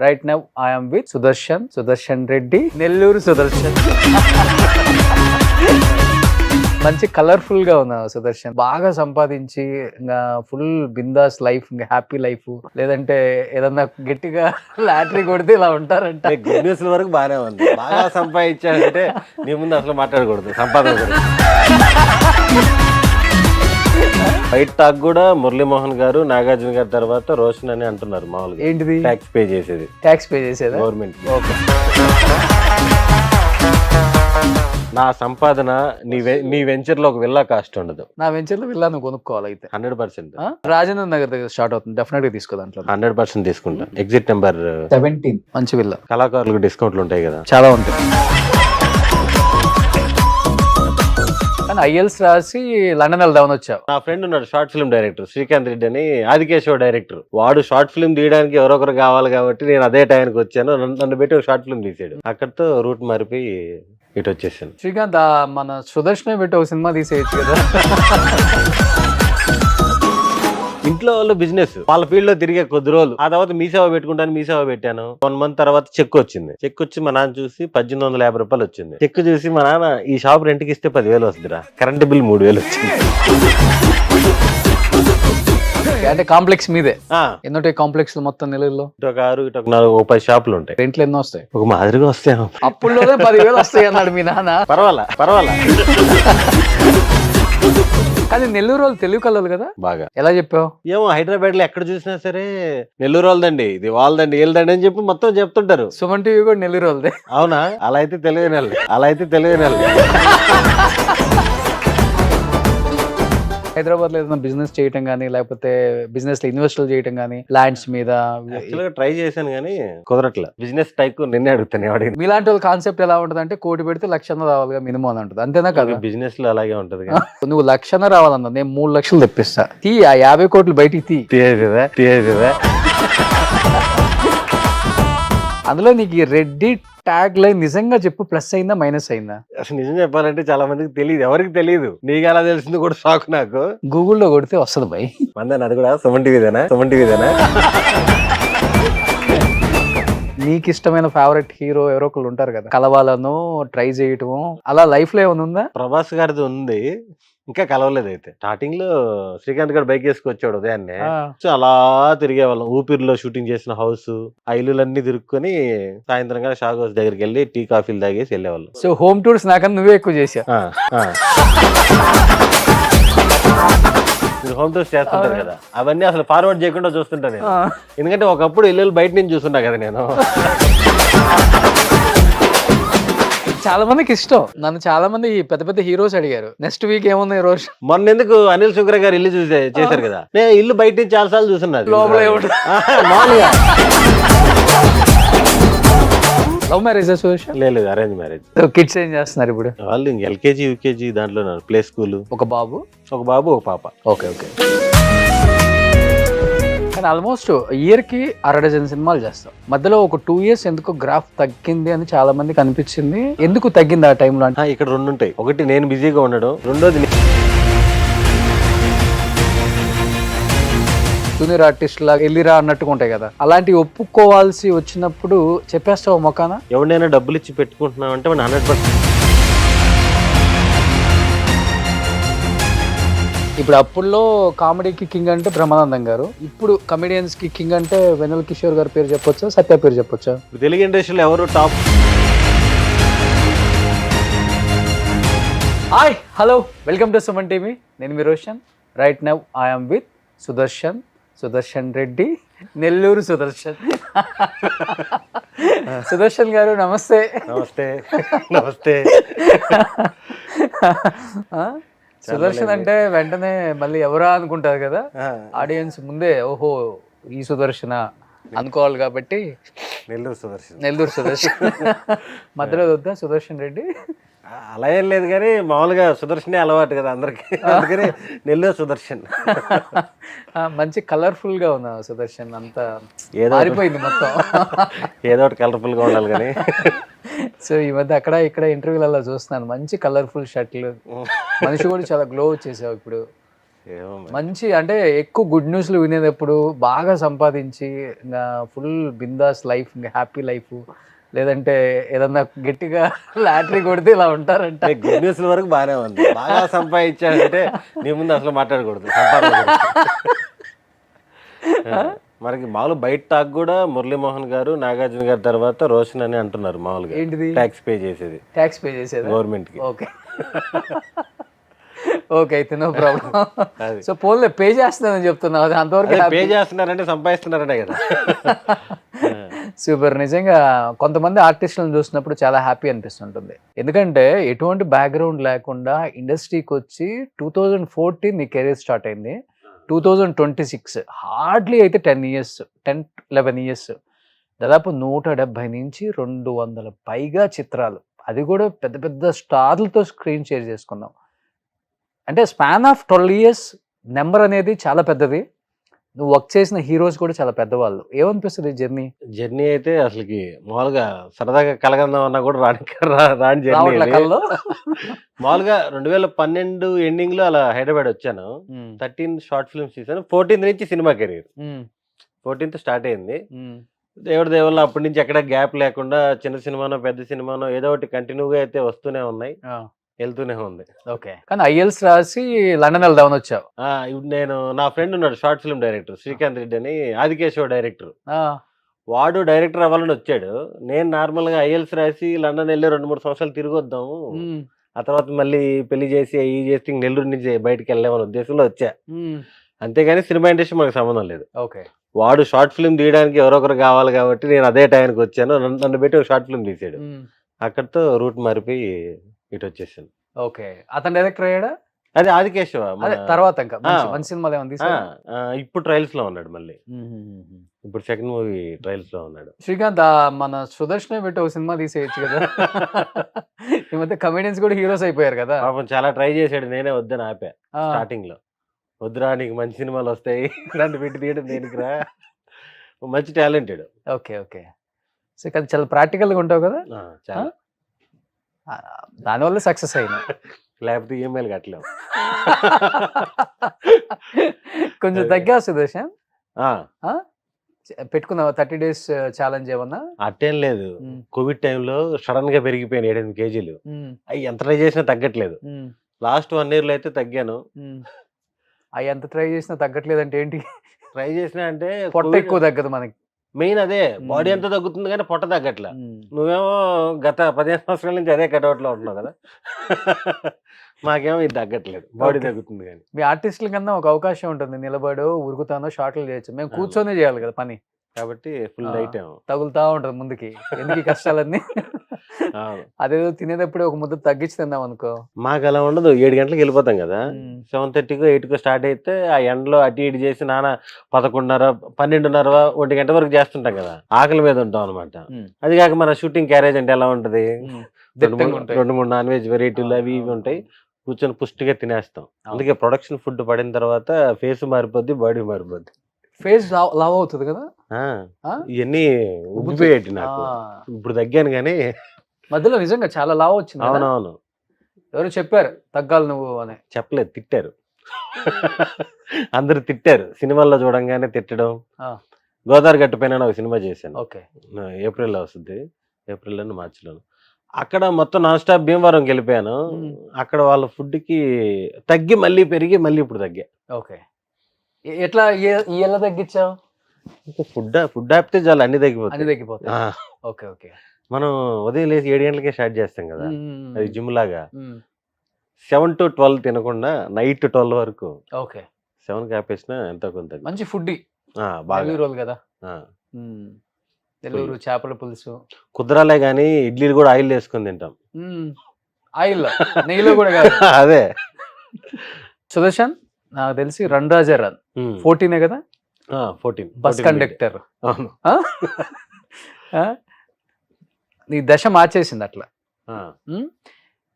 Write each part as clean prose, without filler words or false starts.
Right now I'm with Sudarshan Reddy, Nellore Sudarshan. మంచి colourful గా ఉన్నా సుదర్శన్, బాగా సంపాదించి ఇంకా ఫుల్ బిందాస్ లైఫ్, ఇంకా హ్యాపీ లైఫ్, లేదంటే ఏదన్నా గట్టిగా లాటరీ కొడితే ఇలా ఉంటారంట. గుడ్ న్యూస్ వరకు బాగానే ఉంది. బాగా సంపాదించాడంటే నీ ముందు అసలు మాట్లాడకూడదు సంపాదన గురించి. బయట టాక్ కూడా మురళీమోహన్ గారు, నాగార్జున గారి తర్వాత రోషన్ అని అంటున్నారు. మామూలుగా ఏంటిది? ట్యాక్స్ పే చేసేది. ట్యాక్స్ పే చేసేదా? గవర్నమెంట్. ఓకే. నా సంపాదన నీ వెంచర్ లో ఒక విల్లా కాస్ట్ ఉండదు. నా వెంచర్ లో విల్లా నువ్వు కొనుక్కోవాలి అయితే 100%. రాజేంద్ర నగర్ దగ్గర స్టార్ట్ అవుతుంది, డెఫినెట్ గా తీసుకో. దాంట్లో 100% తీసుకుంటా. ఎగ్జిట్ నెంబర్ 17 మంచి విల్లా. కళాకారులకు డిస్కౌంట్లు ఉంటాయి కదా, చాలా ఉంటాయి. కానీ ఐఎల్స్ రాసి లండన్ వెళ్దామని వచ్చావు. నా ఫ్రెండ్ ఉన్నాడు short film director Srikanth Reddy అని, ఆదికేశవ డైరెక్టర్. వాడు షార్ట్ ఫిల్మ్ తీయడానికి ఎవరో ఒకరు కావాలి కాబట్టి నేను అదే టైంకి వచ్చాను. నన్ను పెట్టి ఒక షార్ట్ ఫిల్మ్ తీసాడు. అక్కడితో రూట్ మారిపోయి ఇటు వచ్చేసాను. శ్రీకాంత్ మన సుదర్శనే పెట్టి ఒక సినిమా తీసేయచ్చు కదా. ఇంట్లో వాళ్ళు బిజినెస్ వాళ్ళ ఫీల్డ్ లో తిరిగే కొద్ది రోజులు, ఆ తర్వాత మీ సేవ పెట్టుకుంటాను, మీ సేవ పెట్టాను. 1 month తర్వాత చెక్ వచ్చింది. చెక్ వచ్చి మా నాన్న చూసి 1850 రూపాయలు వచ్చింది. చెక్ చూసి మా నాన్న, ఈ షాప్ రెంట్కి ఇస్తే 10,000 వస్తుందిరా, కరెంట్ బిల్ 3,000 వచ్చింది. అంటే కాంప్లెక్స్ మీదే ఎన్నో కాంప్లెక్స్ మొత్తం నెల్లూరులో? ఇటు ఒక 6, ఇటు ఒక 4, 10 షాపులు ఉంటాయి. రెంట్లు ఎన్నో వస్తాయి? ఒక మాదిరిగా వస్తాయి. అప్పుడులోనే 10,000 వస్తాయి అన్నాడు మీ నాన్న. పర్వాలా. కానీ నెల్లూరు వాళ్ళు తెలుగు కలలు కదా బాగా. ఎలా చెప్పావు? ఏమో హైదరాబాద్ లో ఎక్కడ చూసినా సరే నెల్లూరు వాళ్ళదండి, ఇది వాళ్ళదండి, వీళ్ళదండి అని చెప్పి మొత్తం చెప్తుంటారు. సుమన్ టీవీ కూడా నెల్లూరు వాళ్ళదే. అవునా? అలా అయితే తెలియదు. హైదరాబాద్ లో ఏదైనా బిజినెస్ చేయటం గానీ, లేకపోతే బిజినెస్ లో ఇన్వెస్ట్మెంట్ చేయటం గానీ, ల్యాండ్స్ మీద ట్రై చేశాను కానీ కుదరట్లే. బిజినెస్ టైక్ నిన్నే అడుగుతాను. అడిగి మీలాంటి వాళ్ళ కాన్సెప్ట్ ఎలా ఉంటుంది అంటే, కోటి పెడితే 1,00,000 రావాలిగా మినిమం అని ఉంటుంది. అంతేనా కదా? బిజినెస్ లో అలాగే ఉంటది. నువ్వు 1,00,000 రావాలన్నా నేను 3 లక్షలు తెప్పిస్తా. ఆ 50 కోట్లు బయటికి తీయదా. అందులో నీకు రెడ్డి ట్యాగ్ లైన్ నిజంగా చెప్పు, ప్లస్ అయిందా మైనస్ అయిందా? అసలు నిజం చెప్పాలంటే చాలా మందికి తెలియదు, ఎవరికి తెలియదు. నీకు ఎలా తెలిసింది కూడా షాక్ నాకు. గూగుల్లో కొడితే వస్తుంది భయ్. మందని అది కూడా సుమన్ టీవీదేనా? నీకు ఇష్టమైన ఫేవరెట్ హీరో ఎవరో ఒకళ్ళు ఉంటారు కదా, కలవాలను ట్రై చేయటము, అలా లైఫ్ లో ఏమైనా ఉందా? ప్రభాస్ గారిది ఉంది, ఇంకా కలవలేదు. అయితే స్టార్టింగ్ లో శ్రీకాంత్ గారు బైక్ వేసుకొచ్చాడు ఉదయాన్నే. సో అలా తిరిగేవాళ్ళం. ఊపిరిలో షూటింగ్ చేసిన హౌస్, ఆ ఇల్లులన్నీ తిరుక్కొని సాయంత్రంగా షాగ్ హౌస్ దగ్గరికి వెళ్ళి టీ కాఫీలు తాగేసి వెళ్ళేవాళ్ళం. సో హోమ్ టూర్స్ నాకన్నా నువ్వే ఎక్కువ చేసావు. హోమ్ టూర్స్ చేస్తుంటారు కదా, అవన్నీ అసలు ఫార్వర్డ్ చేయకుండా చూస్తుంటా నేను. ఎందుకంటే ఒకప్పుడు ఇల్లు బయట నుంచి చూస్తున్నా కదా నేను. చాలా మందికి ఇష్టం. నన్ను చాలా మంది పెద్ద పెద్ద హీరోస్ అడిగారు నెక్స్ట్ వీక్ ఏముంది రోజు. మొన్న ఎందుకు అనిల్ శుక్ర గారు ఇల్లు చేశారు కదా, నేను ఇల్లు బయట నుంచి చాలా సార్లు చూస్తున్నారు. లోపల మామూలుగా లవ్ మ్యారేజ్? లేదు, అరేంజ్ మ్యారేజ్. కిడ్స్ ఏం చేస్తున్నారు ఇప్పుడు? వాళ్ళు LKG UKG దాంట్లో ప్లే స్కూల్. ఒక బాబు ఒక పాప. ఓకే. కానీ ఆల్మోస్ట్ ఇయర్ కి 60 సినిమాలు చేస్తాం. మధ్యలో ఒక 2 years ఎందుకు గ్రాఫ్ తగ్గింది అని చాలా మందికి అనిపించింది. ఎందుకు తగ్గింది ఆ టైంలో అంటే? ఇక్కడ 2 ఉంటాయి. ఒకటి నేను బిజీగా ఉండడం, రెండోది జూనియర్ ఆర్టిస్ట్ లాగా వెళ్ళిరా అన్నట్టుగా ఉంటాయి కదా, అలాంటివి ఒప్పుకోవాల్సి వచ్చినప్పుడు చెప్పేస్తావు మొక్కన. ఎవరినైనా డబ్బులు ఇచ్చి పెట్టుకుంటున్నావు అంటే 100%. ఇప్పుడు అప్పుల్లో కామెడీకి కింగ్ అంటే బ్రహ్మానందం గారు, ఇప్పుడు కమెడియన్స్ కి కింగ్ అంటే వెన్నెల కిషోర్ గారి పేరు చెప్పొచ్చా, సత్య పేరు చెప్పొచ్చా? తెలుగు ఇండస్ట్రీలో ఎవరు top? Hi, hello, welcome to Suman TV. నేను మీ Roshan. Right now I'm with Sudarshan Reddy, Nellore Sudarshan. Sudarshan garu నమస్తే. సుదర్శన్ అంటే వెంటనే మళ్ళీ ఎవరా అనుకుంటారు కదా ఆడియన్స్, ముందే ఓహో ఈ సుదర్శన అనుకోవాలి కాబట్టి నెల్లూరు సుదర్శన్. మధ్యలో వద్దా సుదర్శన్ రెడ్డి? అలా ఏం లేదు కానీ మామూలుగా సుదర్శనే అలవాటు కదా అందరికి, అందుకని నెల్లూరు సుదర్శన్. మంచి కలర్ఫుల్ గా ఉన్నా సుదర్శన్, అంతా మారిపోయింది మొత్తం. ఏదో ఒకటి కలర్ఫుల్ గా ఉండాలి కానీ. సో ఈ మధ్య అక్కడ ఇక్కడ ఇంటర్వ్యూలలో చూస్తున్నాను, మంచి కలర్ఫుల్ షర్ట్లు, మనిషి కూడా చాలా గ్లో వచ్చేసావు ఇప్పుడు. ఏమో మరి. మంచి అంటే ఎక్కువ గుడ్ న్యూస్లు వినేటప్పుడు బాగా సంపాదించి ఇంకా ఫుల్ బిందాస్ లైఫ్, ఇంకా హ్యాపీ లైఫ్, లేదంటే ఏదన్నా గట్టిగా లాటరీ కొడితే ఇలా ఉంటారంట. గుడ్ న్యూస్ వరకు బాగానే ఉంది. బాగా సంపాదించాడంటే నీ ముందు అసలు మాట్లాడకూడదు సంపాదన గురించి. మనకి మామూలు బయట టాక్ కూడా మురళీమోహన్ గారు, నాగార్జున గారి తర్వాత రోషన్ అని అంటున్నారు మామూలుగా. ఏంటిది? ట్యాక్స్ పే చేసేది, ట్యాక్స్ పే చేసేది గవర్నమెంట్ కి. ఓకే ఓకే అయితే నో ప్రాబ్లం. అది. సో పోన్లే పే చేస్తున్నానని చెప్తున్నావు, అది అంతవరకు పే చేస్తున్నారంటే సంపాదిస్తున్నారనే కదా. సూపర్. నిజంగా కొంతమంది ఆర్టిస్టులను చూసినప్పుడు చాలా హ్యాపీ అనిపిస్తుంటుంది. ఎందుకంటే ఎటువంటి బ్యాక్గ్రౌండ్ లేకుండా ఇండస్ట్రీకి వచ్చి 2014 నీ కెరీర్ స్టార్ట్ అయింది, 2026 హార్డ్లీ అయితే 10-11 ఇయర్స్, దాదాపు 170 నుంచి 200 పైగా చిత్రాలు, అది కూడా పెద్ద పెద్ద స్టార్లతో స్క్రీన్ షేర్ చేసుకున్నాం. అంటే స్పాన్ ఆఫ్ 12 ఇయర్స్ నెంబర్ అనేది చాలా పెద్దది. నువ్వు వర్క్ చేసిన హీరోస్ కూడా చాలా పెద్దవాళ్ళు. ఏమనిపిస్తుంది జర్నీ? జర్నీ అయితే అసలుకి మామూలుగా సరదాగా కలగందాం అన్నా కూడా రాని జర్నీ రావట్లే అది. కల్లో? మామూలుగా 2012 ఎండింగ్ లో అలా హైదరాబాద్ వచ్చాను. 13 షార్ట్ ఫిల్మ్స్ తీసాను. 14 నుంచి సినిమా కెరీర్, 14th స్టార్ట్ అయింది. దేవుడి దేవుళ్ళ అప్పటి నుంచి ఎక్కడ గ్యాప్ లేకుండా చిన్న సినిమానో పెద్ద సినిమానో ఏదో ఒకటి కంటిన్యూగా అయితే వస్తూనే ఉన్నాయి, వెళ్తూనే ఉంది. ఓకే. కానీ ఐఎల్స్ రాసి లండన్ వెళ్దామని వచ్చావు. ఇప్పుడు నేను, నా ఫ్రెండ్ ఉన్నాడు short film director Srikanth Reddy అని, ఆదికేశవ డైరెక్టర్. వాడు డైరెక్టర్ అవ్వాలని వచ్చాడు. నేను నార్మల్గా ఐఎల్స్ రాసి లండన్ వెళ్ళి 2-3 సంవత్సరాలు తిరిగి వద్దాము, ఆ తర్వాత మళ్ళీ పెళ్లి చేసి ఈ చేసి నెల్లూరు నుంచి బయటకు వెళ్ళామని ఉద్దేశంలో వచ్చా. అంతేగాని సినిమా ఇండస్ట్రీ మనకు సంబంధం లేదు. ఓకే. వాడు షార్ట్ ఫిల్మ్ తీయడానికి ఎవరో ఒకరు కావాలి కాబట్టి నేను అదే టైంకి వచ్చాను. నన్ను పెట్టి ఒక షార్ట్ ఫిల్మ్ తీసాడు. అక్కడితో రూట్ మారిపోయి ఇటు వచ్చేసాను. ఓకే. అతను డైరెక్టర్ అయ్యాడా? అదే ఆదికేశవ. అదే తర్వాత ఇంకా మంచి సినిమాలు ఏమైనా తీసాడా? ఇప్పుడు ట్రయల్స్ లో ఉన్నాడు మళ్ళీ. ఇప్పుడు సెకండ్ మూవీ ట్రయల్స్ లో ఉన్నాడు. శ్రీకాంత్ మన సుదర్శనే పెట్టి ఒక సినిమా తీసేయచ్చు కదా. ఈ మధ్య కమెడియన్స్ కూడా హీరోస్ అయిపోయారు కదా. పాపం చాలా ట్రై చేశాడు, నేనే వద్దని ఆపా స్టార్టింగ్ లో. వద్దురా నీకు మంచి సినిమాలు వస్తాయి, ఇలాంటి పెట్టి తీయడం దేనికి రా, మంచి టాలెంటెడ్. Okay okay. శ్రీకాంత్ చాలా ప్రాక్టికల్ గా ఉంటావు కదా, చాలా. దానివల్ల సక్సెస్ అయినా, లేకపోతే ఈమెయిల్ కట్టలేము. కొంచెం తగ్గా సుదర్శన్ పెట్టుకున్నావా 30 days ఛాలెంజ్ ఏమన్నా? అట్టేం లేదు, కోవిడ్ టైంలో సడన్ గా పెరిగిపోయాను 7-8 kgs. అవి ఎంత ట్రై చేసినా తగ్గట్లేదు. లాస్ట్ 1 year లో అయితే తగ్గాను. అవి ఎంత ట్రై చేసినా తగ్గట్లేదు అంటే ఏంటి? ట్రై చేసినా అంటే పొట్ట ఎక్కువ తగ్గదు మనకి, మెయిన్ అదే. బాడీ అంతా తగ్గుతుంది కానీ పొట్ట తగ్గట్లా. నువ్వేమో గత 15 సంవత్సరాల నుంచి అదే కటౌట్ లో ఉంటున్నావు కదా. మాకేమో ఇది తగ్గట్లేదు, బాడీ తగ్గుతుంది. కానీ మీ ఆర్టిస్టుల కన్నా ఒక అవకాశం ఉంటుంది, నిలబడు ఉరుకుతానో షార్ట్లు చేయొచ్చు, మేము కూర్చొనే చేయాలి కదా పని, కాబట్టి ఫుల్ డైట్ తగులుతా ఉంటుంది ముందుకి. ఎందుకు ఈ కష్టాలన్నీ? అదేదో తినేటప్పుడు ఒక ముద్ద తగ్గించి తిందాం అనుకో. మాకు అలా ఉండదు, 7 గంటలకు వెళ్ళిపోతాం కదా, 7:30కో 8కో స్టార్ట్ అయితే ఆ ఎండలో అటు ఇటు చేసి నాన్న 11:30, 12:30, 1 గంట వరకు చేస్తుంటాం కదా, ఆకలి మీద ఉంటాం అనమాట. అది కాక మన షూటింగ్ క్యారేజ్ అంటే ఎలా ఉంటది, 2-3 నాన్ వెజ్ వెరైటీలు అవి ఇవి ఉంటాయి, కూర్చొని పుష్టిగా తినేస్తాం. అందుకే ప్రొడక్షన్ ఫుడ్ పడిన తర్వాత ఫేస్ మారిపోద్ది, బాడీ మారిపోద్ది. ఫేస్ లావ్ అవుతుంది కదా. ఇవన్నీ ఉబ్బిపోయేటి నాకు. ఇప్పుడు తగ్గాను కానీ మధ్యలో నిజంగా చాలా లావ్ వచ్చింది. అవునవును. ఎవరు చెప్పారు తగ్గాలి నువ్వు అని? చెప్పలేదు, తిట్టారు. అందరు తిట్టారు, సినిమాల్లో చూడంగానే తిట్టడం. గోదావరి గట్టు పైన ఒక సినిమా చేశాను, ఏప్రిల్లో వస్తుంది, ఏప్రిల్ మార్చిలో. అక్కడ మొత్తం నాన్ స్టాప్ భీమవరంకి వెళ్ళిపోయాను. అక్కడ వాళ్ళ ఫుడ్ కి తగ్గి మళ్ళీ పెరిగి మళ్ళీ ఇప్పుడు తగ్గా. ఓకే. ఎట్లా ఎలా తగ్గించావు? ఫుడ్ ఆపితే చాలు అన్ని తగ్గిపోతాయి. Okay okay. మనం ఉదయం లేచి 7 గంటలకే స్టార్ట్ చేస్తాం కదా, అది జిమ్ లాగా. 7 to 12 తినకుండా నైట్ 12 వరకు. ఓకే. 7కి ఆపేసినా ఎంతో కొంత మంచి ఫుడ్ బాగా రోజు కదా. నెల్లూరు చేపల పులుసు కుదరాలే గానీ ఇడ్లీలు కూడా ఆయిల్ వేసుకొని తింటాం. ఆయిల్ నెయ్యిలో కూడా కాదు. అదే. సుదర్శన్ నాకు తెలిసి రన్ రాజా రన్ 14 కదా. 14 బస్ కండక్టర్. నీ దశ మార్చేసింది అట్లా.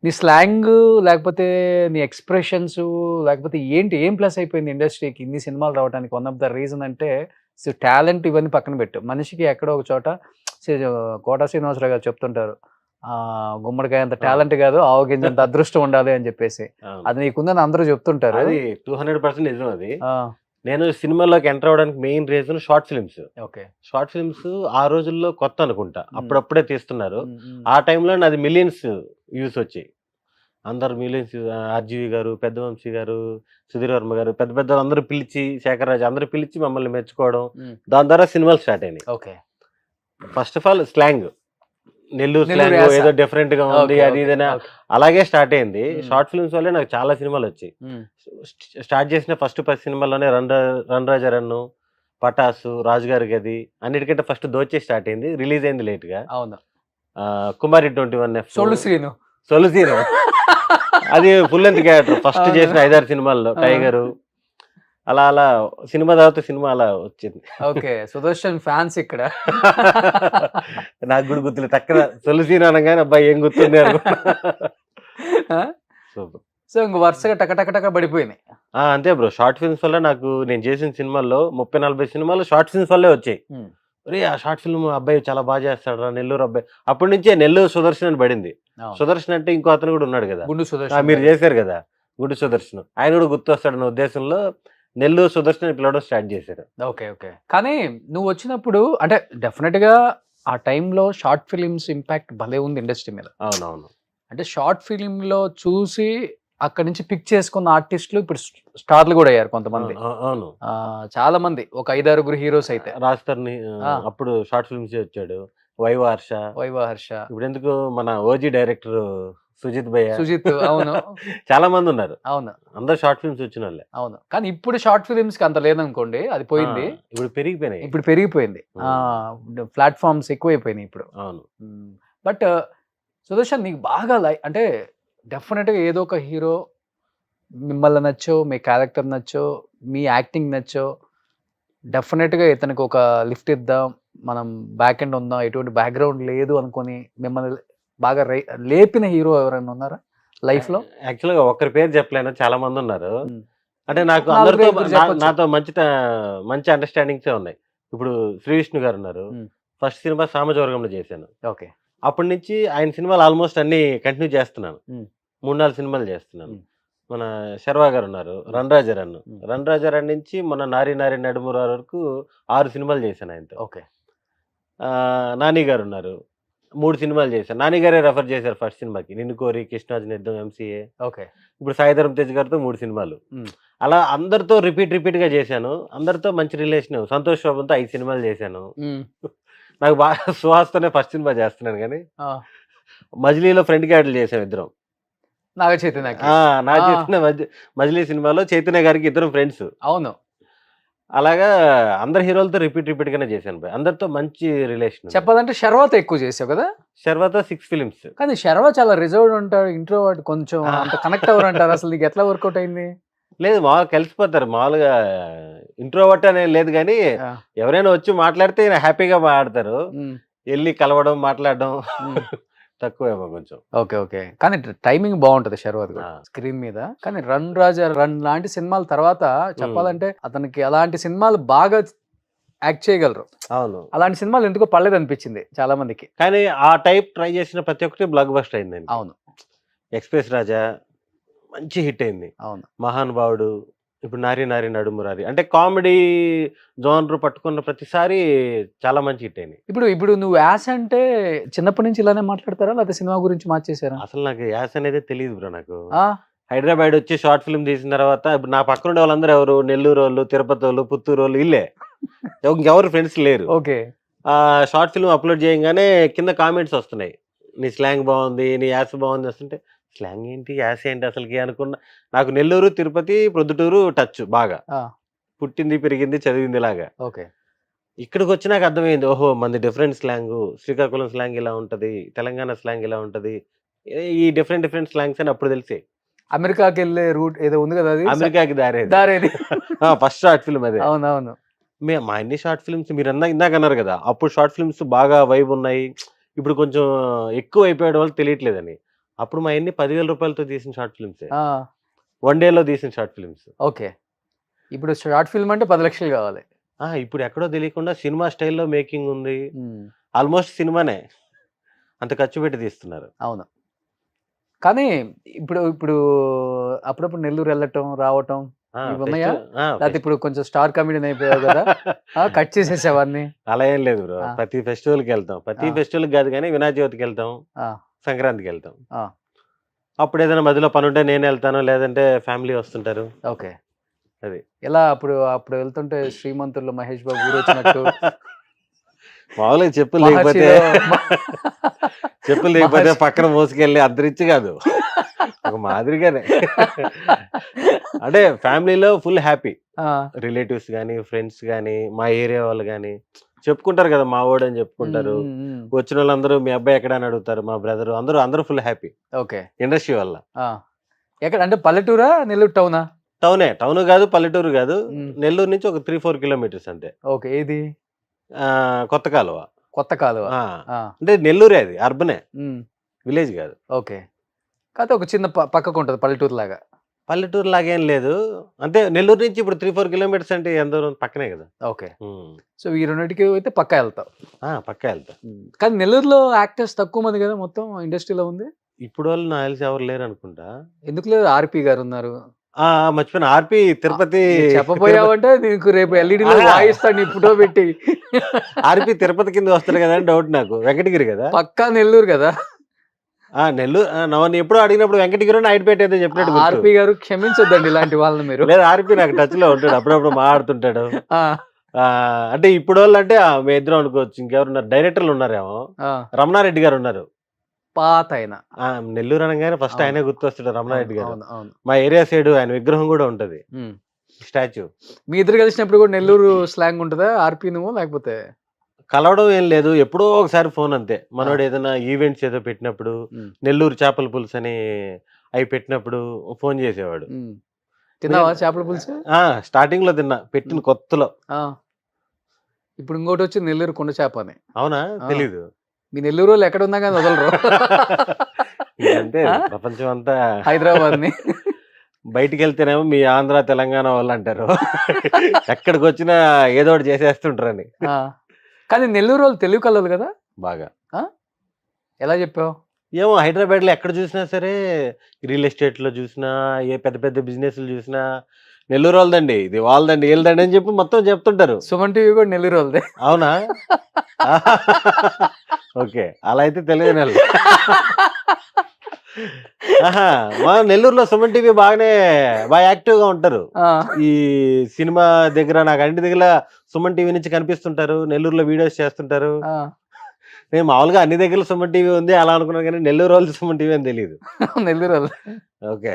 నీ స్లాంగ్ లేకపోతే నీ ఎక్స్ప్రెషన్స్ లేకపోతే ఏం ప్లస్ అయిపోయింది ఇండస్ట్రీకి ఇన్ని సినిమాలు రావడానికి? వన్ ఆఫ్ ద రీజన్ అంటే టాలెంట్, ఇవన్నీ పక్కన పెట్టు, మనిషికి ఎక్కడో ఒక చోట కోట శ్రీనివాసరావు గారు చెప్తుంటారు, గుమ్మడికాయ అంత టాలెంట్ కాదు, ఆవు గింజ అంత అదృష్టం ఉండాలి అని చెప్పేసి. అవును. అది నీకుందని అందరూ చెప్తుంటారు. అది 200% నిజం అది. ఆ, నేను సినిమాలోకి ఎంటర్ అవ్వడానికి main reason short films. Okay. Short films ఆ రోజుల్లో కొత్త అనుకుంటా, అప్పుడప్పుడే తీస్తున్నారు. ఉమ్, ఉమ్. ఆ టైంలో నాది మిలియన్స్ వ్యూస్ వచ్చాయి. అందరు మిలియన్స్, ఆర్జీవి గారు, పెద్ద వంశీ గారు, సుధీర్ వర్మ గారు, పెద్ద పెద్ద అందరూ పిలిచి, శేఖర్ రాజు అందరూ పిలిచి మమ్మల్ని మెచ్చుకోవడం, ఉమ్, దాని ద్వారా సినిమాలు స్టార్ట్ అయినాయి. Okay. First of all slang, Nellore Nellore slang యాస. ఏదో డిఫరెంట్ గా ఉంది, ఓకే, అది ఓకే, ఇదైనా ఓకే. అలాగే స్టార్ట్ అయింది. ఉమ్. షార్ట్ ఫిల్మ్స్ వల్లే నాకు చాలా సినిమాలు వచ్చాయి. ఉమ్, స్టార్ట్ చేసిన ఫస్ట్ 10 సినిమాల్లోనే రన్ రాజా రన్ను, పటాసు, రాజుగారి గది, అన్నిటికంటే ఫస్ట్ దోచే స్టార్ట్ అయింది. రిలీజ్ అయింది లేట్ గా. అవును. కుమారి 21F, సొల్లు శ్రీను. సొలుసీను, అది ఫుల్ లెంత్ క్యారెక్టర్ ఫస్ట్ అవును. చేసిన 5-6 సినిమాల్లో. టైగరు, అలా అలా సినిమా తర్వాత సినిమా అలా వచ్చింది. ఓకే, సుదర్శన్ ఫ్యాన్స్ ఇక్కడ. నాకు కూడా గుర్తులేదు, టక్కన సొలుసీను అనగానే అబ్బాయి ఏం గుర్తుంది అనుకున్నా. సూపర్. సో ఇంక వరుసగా టక పడిపోయినాయి. అంతే బ్రో, షార్ట్ ఫిల్మ్స్ వల్ల నాకు నేను చేసిన సినిమాల్లో 30-40 సినిమాలు షార్ట్ ఫిల్మ్స్ వల్లే వచ్చాయి. ఉమ్, ఒరే ఆ షార్ట్ ఫిల్మ్ అబ్బాయి చాలా బాగా చేస్తాడు రా, నెల్లూరు అబ్బాయి. అప్పటి నుంచే నెల్లూరు సుదర్శన్ అని పడింది. అవును. సుదర్శన్ అంటే ఇంకో అతను కూడా ఉన్నాడు కదా, గుండు సుదర్శన్ మీరు గారు. చేశారు కదా గుడ్డు సుదర్శన్, ఆయన కూడా గుర్తొస్తాడన్న ఉద్దేశంలో నెల్లూరు సుదర్శన్ అని పిలవడం స్టార్ట్ చేశారు. Okay, okay. కానీ నువ్వు వచ్చినప్పుడు అంటే డెఫినెట్ గా ఆ టైంలో షార్ట్ ఫిలిమ్స్ ఇంపాక్ట్ భలే ఉంది ఇండస్ట్రీ మీద. అవునవును. అంటే షార్ట్ ఫిలిం లో చూసి అక్కడి నుంచి పిక్ చేసుకున్న ఆర్టిస్టులు ఇప్పుడు స్టార్లు కూడా అయ్యారు కొంతమంది. అవును. చాలా మంది, ఒక 5-6 హీరోస్ అయితే. రాజ్తర్ని అప్పుడు షార్ట్ ఫిల్మ్స్ వచ్చాడు. వైవాహర్ష, వైవాహర్ష, ఇప్పుడు ఎందుకు మన ఓజీ డైరెక్టర్ సుజిత్ భయ్య, సుజిత్. అవును. చాలా మంది ఉన్నారు. అవును, అందరు షార్ట్ ఫిల్మ్స్ వచ్చిన వాళ్ళే. అవును. కానీ ఇప్పుడు షార్ట్ ఫిలిమ్స్ కి అంత లేదనుకోండి, అది పోయింది. ఇప్పుడు పెరిగిపోయినాయి. ఇప్పుడు పెరిగిపోయింది. ప్లాట్ఫామ్స్ ఎక్కువైపోయినాయి ఇప్పుడు. అవును. బట్ సుదర్శన్ నీకు బాగా అంటే డెఫినెట్ గా ఏదో ఒక హీరో మిమ్మల్ని నచ్చో, మీ క్యారెక్టర్ నచ్చో, మీ యాక్టింగ్ నచ్చో, డెఫినెట్ గా ఇతనికి ఒక లిఫ్ట్ ఇద్దాం, మనం బ్యాక్ ఎండ్ ఉందాం, ఎటువంటి బ్యాక్గ్రౌండ్ లేదు అనుకుని మిమ్మల్ని బాగా లేపిన హీరో ఎవరైనా ఉన్నారా లైఫ్ లో? యాక్చువల్ గా ఒక్కరి పేరు చెప్పలేను, చాలా మంది ఉన్నారు. అంటే నాకు నాలుగు అందరితో ఐదుగురు చెప్పొచ్చు. నాతో మంచి అండర్స్టాండింగ్స్ ఉన్నాయి. ఇప్పుడు శ్రీ విష్ణు గారు ఉన్నారు. ఫస్ట్ సినిమా సామజవర్గంలో చేశాను. ఓకే. అప్పటి నుంచి ఆయన సినిమాలు ఆల్మోస్ట్ అన్ని కంటిన్యూ చేస్తున్నాను. 3-4 సినిమాలు చేస్తున్నాను. మన శర్వా గారు ఉన్నారు, రన్ రాజా రన్ నుంచి మన నారి నడుముర వరకు 6 సినిమాలు చేశాను ఆయనతో. ఓకే. నాని గారు ఉన్నారు, 3 సినిమాలు చేశాను. నాని గారే రెఫర్ చేశారు ఫస్ట్ సినిమాకి, నిన్ను కోరి, కృష్ణార్జున, MCA. ఓకే. ఇప్పుడు సాయిధరం తేజ్ గారితో 3 సినిమాలు. అలా అందరితో రిపీట్ గా చేశాను. అందరితో మంచి రిలేషన్. సంతోష్ బాబుతో 5 సినిమాలు చేశాను. నాకు బాగా సుహాస్తోనే ఫస్ట్ సినిమా చేస్తున్నాను, కానీ మజిలీలో ఫ్రెండ్ క్యారెక్టర్ చేసాం ఇద్దరం. నాగ చైతన్య. నాకు చేసిన మజిలీ సినిమాలో చైతన్య గారికి ఇద్దరం ఫ్రెండ్స్. అవును. అలాగా అందరు హీరోలతో రిపీట్ గానే చేశాను. అందరితో మంచి రిలేషన్. చెప్పాలంటే శర్వాతో ఎక్కువ చేసావు కదా. శర్వాతో 6 ఫిలిమ్స్. కానీ శర్వా చాలా రిజర్వ్డ్ ఉంటాడు, ఇంట్రోవర్ట్, కొంచెం అంత కనెక్ట్ అవ్వరు అంటారు. అసలు నీకు ఎట్లా వర్కౌట్ అయింది? లేదు, మామూలుగా కలిసిపోతారు. మామూలుగా ఇంట్రోవర్ట్ అనేది లేదు, కానీ ఎవరైనా వచ్చి మాట్లాడితే హ్యాపీగా మాట్లాడతారు. వెళ్ళి కలవడం, మాట్లాడడం తక్కువేమో కొంచెం. Okay, okay. కానీ టైమింగ్ బాగుంటది శర్వాత్ కూడా స్క్రీన్ మీద. కానీ రన్ రాజా రన్ లాంటి సినిమాల తర్వాత చెప్పాలంటే అతనికి అలాంటి సినిమాలు బాగా యాక్ట్ చేయగలరు. అవును. అలాంటి సినిమాలు ఎందుకో పర్లేదు అనిపించింది చాలా మందికి. కానీ ఆ టైప్ ట్రై చేసిన ప్రతి ఒక్కటి బ్లాక్ బస్టర్ అయిందండి. అవును. ఎక్స్ప్రెస్ రాజా మంచి హిట్ అయింది. అవును. మహానుభావుడు, ఇప్పుడు నారి నడుమురారి, అంటే కామెడీ జోనర్ పట్టుకున్న ప్రతిసారి చాలా మంచి హిట్ అయింది. ఇప్పుడు నువ్వు యాస్ అంటే చిన్నప్పటి నుంచి ఇలానే మాట్లాడతారా, లేకపోతే సినిమా గురించి మార్చేసారా? అసలు నాకు యాస్ అనేది తెలియదు బ్రో. నాకు హైదరాబాద్ వచ్చి షార్ట్ ఫిల్మ్ తీసిన తర్వాత ఇప్పుడు నా పక్కన ఉండే వాళ్ళందరూ ఎవరు? నెల్లూరు వాళ్ళు, తిరుపతి వాళ్ళు, పుత్తూరు వాళ్ళు, ఇల్లే. ఇంకెవరు ఫ్రెండ్స్ లేరు. ఓకే. షార్ట్ ఫిల్మ్ అప్లోడ్ చేయగానే కింద కామెంట్స్ వస్తున్నాయి, నీ స్లాంగ్ బాగుంది, నీ యాస్ బాగుంది వస్తుంటే, స్లాంగ్ ఏంటి, యాస్ ఏంటి అసలుకి అనుకున్నా. నాకు నెల్లూరు, తిరుపతి, ప్రొద్దుటూరు టచ్ బాగా. పుట్టింది, పెరిగింది, చదివింది లాగా. ఓకే. ఇక్కడికి వచ్చి నాకు అర్థమైంది, ఓహో మంది డిఫరెంట్ స్లాంగ్, శ్రీకాకుళం స్లాంగ్ ఇలా ఉంటది, తెలంగాణ స్లాంగ్ ఇలా ఉంటది, ఈ డిఫరెంట్ స్లాంగ్స్ అని అప్పుడు తెలిసే. అమెరికాకి వెళ్ళే రూట్ ఏదో ఉంది కదా, అది అమెరికాకి దారేది ఫస్ట్ షార్ట్ ఫిల్మ్ అదే. అవునవును. మా అన్ని షార్ట్ ఫిల్మ్స్ మీరు ఇందాక అన్నారు కదా, అప్పుడు షార్ట్ ఫిల్మ్స్ బాగా వైబ్ ఉన్నాయి, ఇప్పుడు కొంచెం ఎక్కువ అయిపోయడం వల్ల తెలియట్లేదని. అప్పుడు మా అన్ని 10,000 రూపాయలతో తీసిన షార్ట్ ఫిల్మ్స్, 1 డేలో తీసిన షార్ట్ ఫిల్మ్స్. ఓకే. ఇప్పుడు షార్ట్ ఫిల్మ్ అంటే 10 లక్షలు కావాలి. ఇప్పుడు ఎక్కడో తెలియకుండా సినిమా స్టైల్లో మేకింగ్ ఉంది, ఆల్మోస్ట్ సినిమానే. అంత ఖర్చు పెట్టి తీస్తున్నారు. అవును. కానీ ఇప్పుడు ఇప్పుడు అప్పుడప్పుడు నెల్లూరు వెళ్ళటం, రావటం ఆ, ఇవి ఉన్నాయా? లేకపోతే ఫెస్టివల్ ఇప్పుడు కొంచెం స్టార్ కమెడియన్ అయిపోయావు కదా! కట్ చేసేసావా అన్నీ? అలా ఏం లేదు బ్రో. ఆ! ప్రతి ఫెస్టివల్‌కి వెళ్తాం. ప్రతి ఆ! ఫెస్టివల్‌కి కాదు గానీ వినాయక చవితికి వెళ్తాం, ఆ! సంక్రాంతికి వెళ్తాం. ఆ! అప్పుడు ఏదైనా మధ్యలో పనుంటే నేను వెళ్తాను, లేదంటే ఫ్యామిలీ వస్తుంటారు. ఓకే. అది. ఎలా అప్పుడు వెళ్తుంటే 'శ్రీమంతుల్లో' మహేష్ బాబు ఊరొచ్చినట్టు మామూలుగా చెప్పులు లేకపోతే 'మహర్షిలో' చెప్పులు లేకపోతే 'మహర్షి' పక్కన మోసుకెళ్ళి అంత రిచ్ కాదు. ఒక మాదిరిగానే. అంటే ఫ్యామిలీలో ఫుల్ హ్యాపీ. ఆ! రిలేటివ్స్ గానీ, ఫ్రెండ్స్ గానీ, మా ఏరియా వాళ్ళు గానీ చెప్పుకుంటారు కదా! మావోడని హ్మ్. చెప్పుకుంటారు. హ్మ్. హ్మ్. వచ్చినోళ్ళందరూ మీ అబ్బాయి ఎక్కడ అని అడుగుతారు. మా బ్రదరు అందరూ ఫుల్ హ్యాపీ. ఓకే. ఇండస్ట్రీ వల్ల. ఆ! ఎక్కడ అంటే పల్లెటూరా? నెల్లూరు టౌనా? టౌనే. టౌను గాదు, పల్లెటూరు గాదు. హ్మ్. నెల్లూరు నుంచి ఒక 3, 4 కిలోమీటర్స్ అంతే. ఓకే. ఏది? కొత్త కాలువ. కొత్త కాలువ. ఆ! ఆ! అంటే నెల్లూరే అది. అర్బనే. హ్మ్. విలేజ్ గాదు. ఓకే. కాతే ఒక చిన్న పక్కకుంటది పల్లెటూరులాగా. పల్లెటూరు లాగేం లేదు. అంటే నెల్లూరు నుంచి ఇప్పుడు 3, 4 కిలోమీటర్స్ అంటే ఎంత దూరం పక్కనే గదా! ఓకే. హ్మ్. సో, ఈ రెండిటికి అయితే పక్కా ఎళ్తావు. పక్కా ఎళ్తా. కానీ నెల్లూరులో యాక్టర్స్ తక్కువ మంది గదా! మొత్తం ఇండస్ట్రీలో ఉంది. ఇప్పుడోళ్ళు నాకు తెలిసి ఎవరు లేరనుకుంటా. ఎందుకు లేదు 'ఆర్‌పీ' గారున్నారు. మర్చిపోయాను. ఆర్‌పీ తిరుపతి నువ్వు చెప్పబోయావంటే నీకు రేపు ఎల్‌ఈడీలో అహా! వాయిస్తాను నీ ఫోటో పెట్టి. ఆర్‌పీ తిరుపతి కింద వస్తాడు గదా! అని డౌట్ నాకు. వెంకటగిరి గదా! పక్కా నెల్లూరు గదా! నెల్లూరు నన్ను ఎప్పుడో అడిగినప్పుడు వెంకటగిరో నాయుడుపేట ఏదో చెప్పినట్టు గుర్తు. 'ఆర్‌పీ' గారు క్షమించొద్దండి ఇలాంటి వాళ్ళని మీరు. లేదు ఆర్‌పీ నాకు టచ్‌లో ఉంటాడు. అప్పుడప్పుడు మాట్లాడుతుంటాడు. ఆ! అంటే ఇప్పుడోళ్ళంటే మేమిద్దరం అనుకోవచ్చు. ఇంకెవరున్నారు డైరెక్టర్లు ఉన్నారేమో. ఆ! రమణారెడ్డి గారున్నారు. పాతాయన. నెల్లూరు అనంగానే ఫస్ట్ అవును. ఆయనే గుర్తొస్తాడు అవును. రమణారెడ్డి గారు. అవును. అవును. మా ఏరియా సైడు ఆయన విగ్రహం గూడా ఉంటది. హ్మ్. స్టాచ్యూ. మీ ఇద్దరు కలిసినప్పుడు కూడా నెల్లూరు స్లాంగ్ ఉంటదా? 'ఆర్‌పీ' నువ్వు లేకపోతే? కలవడం ఏం లేదు. ఎప్పుడో ఒకసారి ఫోన్ అంతే. ఆ! మనోడు ఏదైనా ఈవెంట్స్ ఏదో పెట్టినప్పుడు, హ్మ్. నెల్లూరు చేపల పులుసని అయి పెట్టినప్పుడు ఫోన్ చేసేవాడు. హ్మ్. తిన్నావా మిగతా చేపల పులుసు? స్టార్టింగ్‌లో తిన్నా. పెట్టిన హ్మ్. కొత్తలో. ఆ! ఇప్పుడు ఇంకోటొచ్చింది నెల్లూరు కుండ చేప అని. అవునా? ఆ! తెలీదు. మీ నెల్లూరోళ్ళు ఎక్కడున్నా గాని వదలరు. ఇంకంతే ఆ! అది. ప్రపంచం అంతా హైదరాబాద్‌ని. బయటికెళ్తేనేమో మీ ఆంధ్ర, తెలంగాణ వాళ్ళంటారు. ఎక్కడికొచ్చినా ఏదో ఒకటి చేసేస్తుంటారని. ఆ! కానీ నెల్లూరోళ్ళు తెలివి కల్లోళ్ళు గదా! బాగా. ఆ! ఎలా జెప్పావు? ఏమో హైదరాబాద్‌లో ఎక్కడ చూసినా సరే, రియల్ ఎస్టేట్‌లో చూసినా, ఏ పెద్ద పెద్ద బిజినెస్‌లు చూసినా, నెల్లూరోళ్ళదండి, ఇది వాళ్ళదండి, ఈళ్ళదండి అని చెప్పి మొత్తం చెప్తుంటారు. 'సుమన్ టీవీ' గూడా నెల్లూరోళ్ళదే. అవునా? ఓకే. అలా అయితే తెలియనోళ్ళే. ఆహా! మా నెల్లూరులో సుమన్ టీవీ బాగా యాక్టివ్‌గా ఉంటారు. ఆ! ఈ సినిమా దగ్గర నాకు అన్నిటి దగ్గర సుమన్ టీవీ నుంచి కనిపిస్తుంటారు. నెల్లూరులో వీడియోస్ చేస్తుంటారు. ఆ! నేను మామూలుగా అన్ని దగ్గర సుమన్ టీవీ ఉంది అలా అనుకున్నాను గానీ నెల్లూరోళ్ళది సుమన్ టీవీ అని తెలీదు. నెల్లూరోళ్ళు. ఓకే.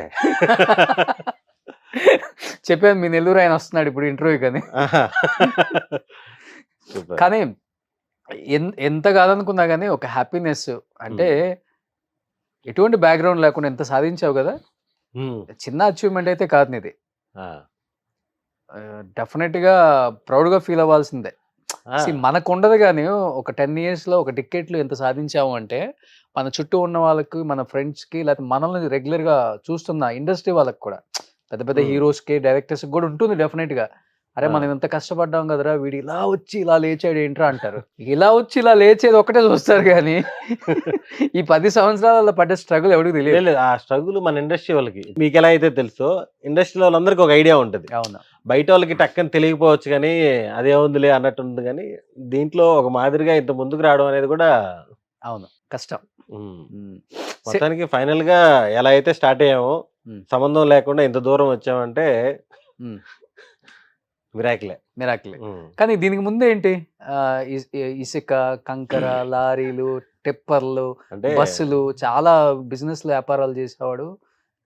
చెప్పాను మీ నెల్లూరు ఆయన వస్తున్నాడు ఇప్పుడు ఇంటర్వ్యూకని. ఆహా! సూపర్. కానీ ఎంత కాదనుకున్నా గాని ఒక హ్యాపీనెస్ అంటే హ్మ్. ఎటువంటి బ్యాక్‌గ్రౌండ్ లేకుండా ఎంత సాధించావు గదా! హ్మ్. చిన్న అచీవ్‌మెంట్ అయితే కాదు నీది. ఆ! డెఫినిట్‌గా ప్రౌడ్‌గా ఫీల్ అవ్వాల్సిందే. ఆ! మనకుండదు గానీ ఒక 10 ఇయర్స్‌లో, ఒక డికేడ్‌లో ఎంత సాధించాము అంటే, మన చుట్టూ ఉన్న వాళ్ళకి, మన ఫ్రెండ్స్‌కి లేకపోతే మనల్ని రెగ్యులర్‌గా చూస్తున్న ఇండస్ట్రీ వాళ్ళకి కూడా పెద్ద పెద్ద హ్మ్. హీరోస్‌కి, డైరెక్టర్స్‌కి గూడా ఉంటుంది డెఫినిట్‌గా. అరే! ఆ! మనం ఇంత కష్టపడ్డాం గదరా! వీడు ఇలా వచ్చి ఇలా లేచాడు ఏంట్రా అంటారు. ఇలా వచ్చి ఇలా లేచేది ఒక్కటే చూస్తారు గానీ, ఈ 10 సంవత్సరాలలో పడ్డ స్ట్రగుల్ ఎవడికి లేదు, తెలీదు. లేదు. ఆ స్ట్రగుల్ మన ఇండస్ట్రీ వాళ్ళకి. మీకెలా అయితే తెలుసో, ఇండస్ట్రీలో వాళ్ళందరికి ఒక ఐడియా ఉంటది. అవును. బయటోళ్ళకి టక్కని తెలియకపోవచ్చు గానీ, అదేముందిలే అన్నట్టుంది గానీ, దీంట్లో ఒక మాదిరిగా ఇంత ముందుకు రావడం అనేది గూడా అవును. కష్టం. హ్మ్. హ్మ్. సె మొత్తానికి ఫైనల్‌గా ఎలా అయితే స్టార్ట్ అయ్యామో, హ్మ్. సంబంధం లేకుండా ఇంత దూరం వచ్చామంటే హ్మ్. మిరాకిలే. మిరాకిలే. హ్మ్. కానీ దీనికి ముందేంటి? ఇసుక, కంకర, లారీలు, టిప్పర్లు, అంటే బస్సులు చాలా బిజినెస్‌లు వ్యాపారాలు చేసేవాడు.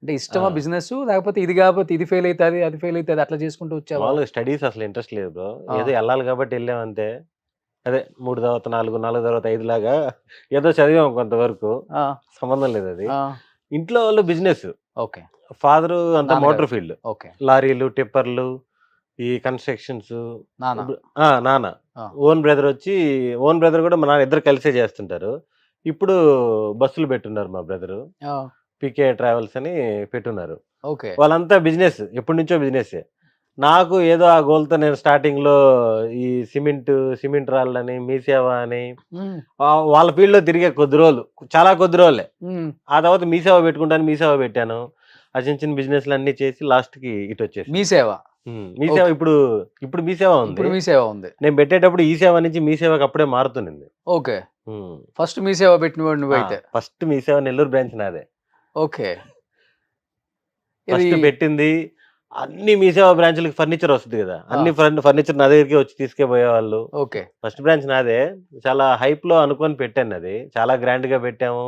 అంటే ఆ! ఇష్టమా బిజినెసు? లేకపోతే ఇది గాకపోతే ఇది ఫెయిల్ అయితది, అది ఫెయిల్ అయితది అట్లా చేసుకుంటూ వచ్చావా? మామూలుగా స్టడీస్ అసలు ఇంట్రెస్ట్ లేదు బ్రో. ఆ! ఏదో ఎళ్ళాలి కాబట్టి ఎళ్ళామంతే. అదే 3 తర్వాత 4, 4 తర్వాత 5 లాగా ఏదో చదివాం కొంతవరకు. ఆ! సంబంధం లేదది. ఆ! ఇంట్లో వాళ్ళు బిజినెస్. ఓకే. ఫాదరు అంతా నాన్నగారు. Motor field. ఓకే. లారీలు, టిప్పర్లు, ఈ కన్‌స్ట్రక్షన్స్ నాన్న. నాన్న. ఆ! ఓన్ బ్రదర్ గూడా మా నాన్న ఇద్దరు కలిసే చేస్తుంటారు. ఇప్పుడు బస్సులు పెట్టున్నారు మా బ్రదరు. ఆ! పీకే ట్రావెల్స్ అని పెట్టున్నారు. ఓకే. వాళ్ళంతా బిజినెస్. ఎప్పటినుంచో బిజినెస్సే. నాకు ఏదో ఆ గోల్తో నేను స్టార్టింగ్ లో ఈ సిమెంట్ రాళ్ళని మీసేవ అని వాళ్ళ ఫీల్డ్ లో తిరిగే కొద్ది రోజులు, చాలా కొద్ది రోజులే. ఆ తర్వాత మీసేవ పెట్టుకుంటాను, మీసేవ పెట్టాను. ఆ చిన్న చిన్న బిజినెస్లు అన్ని చేసి లాస్ట్ కి ఇటు వచ్చేసి మీ సేవ. మీసేవ ఇప్పుడు మీసేవ ఉంది. ఇప్పుడు మీ సేవ ఉంది. నేను పెట్టేటప్పుడు ఈ సేవ నుంచి మీ సేవకి అప్పుడే మారుతుంది. ఓకే. ఫస్ట్ మీ సేవ పెట్టిన నువ్వైతే? ఫస్ట్ మీ సేవ నెల్లూరు బ్రాంచ్ నాదే. ఓకే. ఫస్ట్ పెట్టింది అన్ని మీ సేవ బ్రాంచ్లకి ఫర్నిచర్ వస్తుంది కదా, అన్ని ఫర్నిచర్ నా దగ్గరికి వచ్చి తీసుకుపోయేవాళ్ళు. ఓకే. ఫస్ట్ బ్రాంచ్ నాదే. చాలా హైప్ లో అనుకొని పెట్టాను, అది చాలా గ్రాండ్ గా పెట్టాము.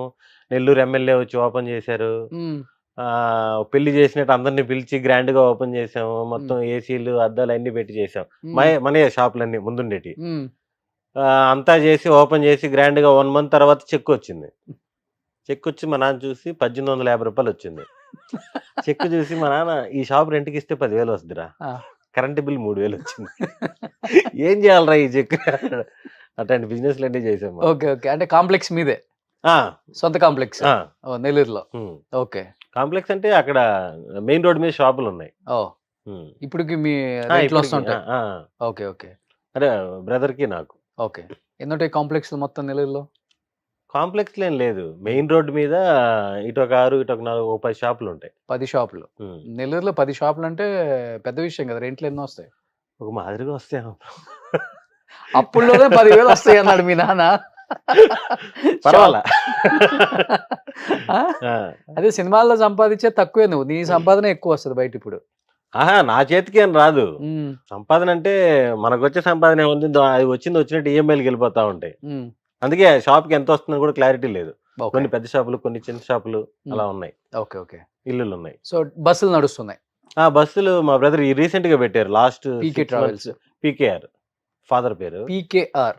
నెల్లూరు ఎమ్మెల్యే వచ్చి ఓపెన్ చేశారు. పెళ్లి చేసినట్టు అందరిని పిలిచి గ్రాండ్ గా ఓపెన్ చేసాము. మొత్తం ఏసీలు అద్దాలు అన్ని పెట్టి చేసాం. మన షాపులన్నీ ముందుండేటి అంతా చేసి ఓపెన్ చేసి గ్రాండ్ గా 1 month తర్వాత చెక్ వచ్చింది. చెక్ వచ్చి మా నాన్న చూసి 1850 రూపాయలు వచ్చింది. చెక్ చూసి మా నాన్న, ఈ షాప్ రెంట్కి ఇస్తే 10,000 వస్తుందిరా, కరెంట్ బిల్ 3,000 వచ్చింది. ఏం చేయాలరా ఈ చెక్? అట్లాంటి బిజినెస్లు అన్నీ చేసాము. ఓకే. ఓకే. అంటే కాంప్లెక్స్ మీదే, సొంత కాంప్లెక్స్ నెల్లూరులో? ఓకే. కాంప్లెక్స్ అంటే అక్కడ మెయిన్ రోడ్ మీద షాపులు ఉన్నాయి. ఇప్పటికి మీ రేట్లు వస్తుంటాయి? ఓకే. ఓకే. అరే బ్రదర్ కి నాకు. ఓకే. ఎన్నుంటాయి కాంప్లెక్స్ మొత్తం నెల్లూరులో? కాంప్లెక్స్ ఏం లేదు, మెయిన్ రోడ్ మీద ఇటు ఒక 6 ఇటు ఒక 4 10 షాపులు ఉంటాయి. 10 షాపులు నెల్లూరులో? 10 షాపులు అంటే పెద్ద విషయం కదా. రెంట్లు ఎన్నో వస్తాయి? ఒక మాదిరిగా వస్తాయి. అప్పుల్లోనే 10,000 వస్తాయి అన్నాడు మీ నాన్న. పర్వాలా. అదే సినిమాల్లో సంపాదించే తక్కువే, నువ్వు నీ సంపాదన ఎక్కువ వస్తుంది బయట ఇప్పుడు. నా చేతికి ఏం రాదు సంపాదన. అంటే మనకు వచ్చే సంపాదన ఏముంది, అది వచ్చినట్టు ఈఎంఐలు వెళ్ళిపోతా ఉంటాయి. అందుకే షాప్ కి ఎంత వస్తుందని కూడా క్లారిటీ లేదు. కొన్ని పెద్ద షాపులు, కొన్ని చిన్న షాపులు అలా ఉన్నాయి. ఓకే. ఓకే. ఇల్లులు ఉన్నాయి. సో బస్సులు నడుస్తున్నాయి? బస్సులు మా బ్రదర్ రీసెంట్ గా పెట్టారు. లాస్ట్ పీకే ట్రావెల్స్, పీకేఆర్ ఫాదర్ పేరు. పీకేఆర్.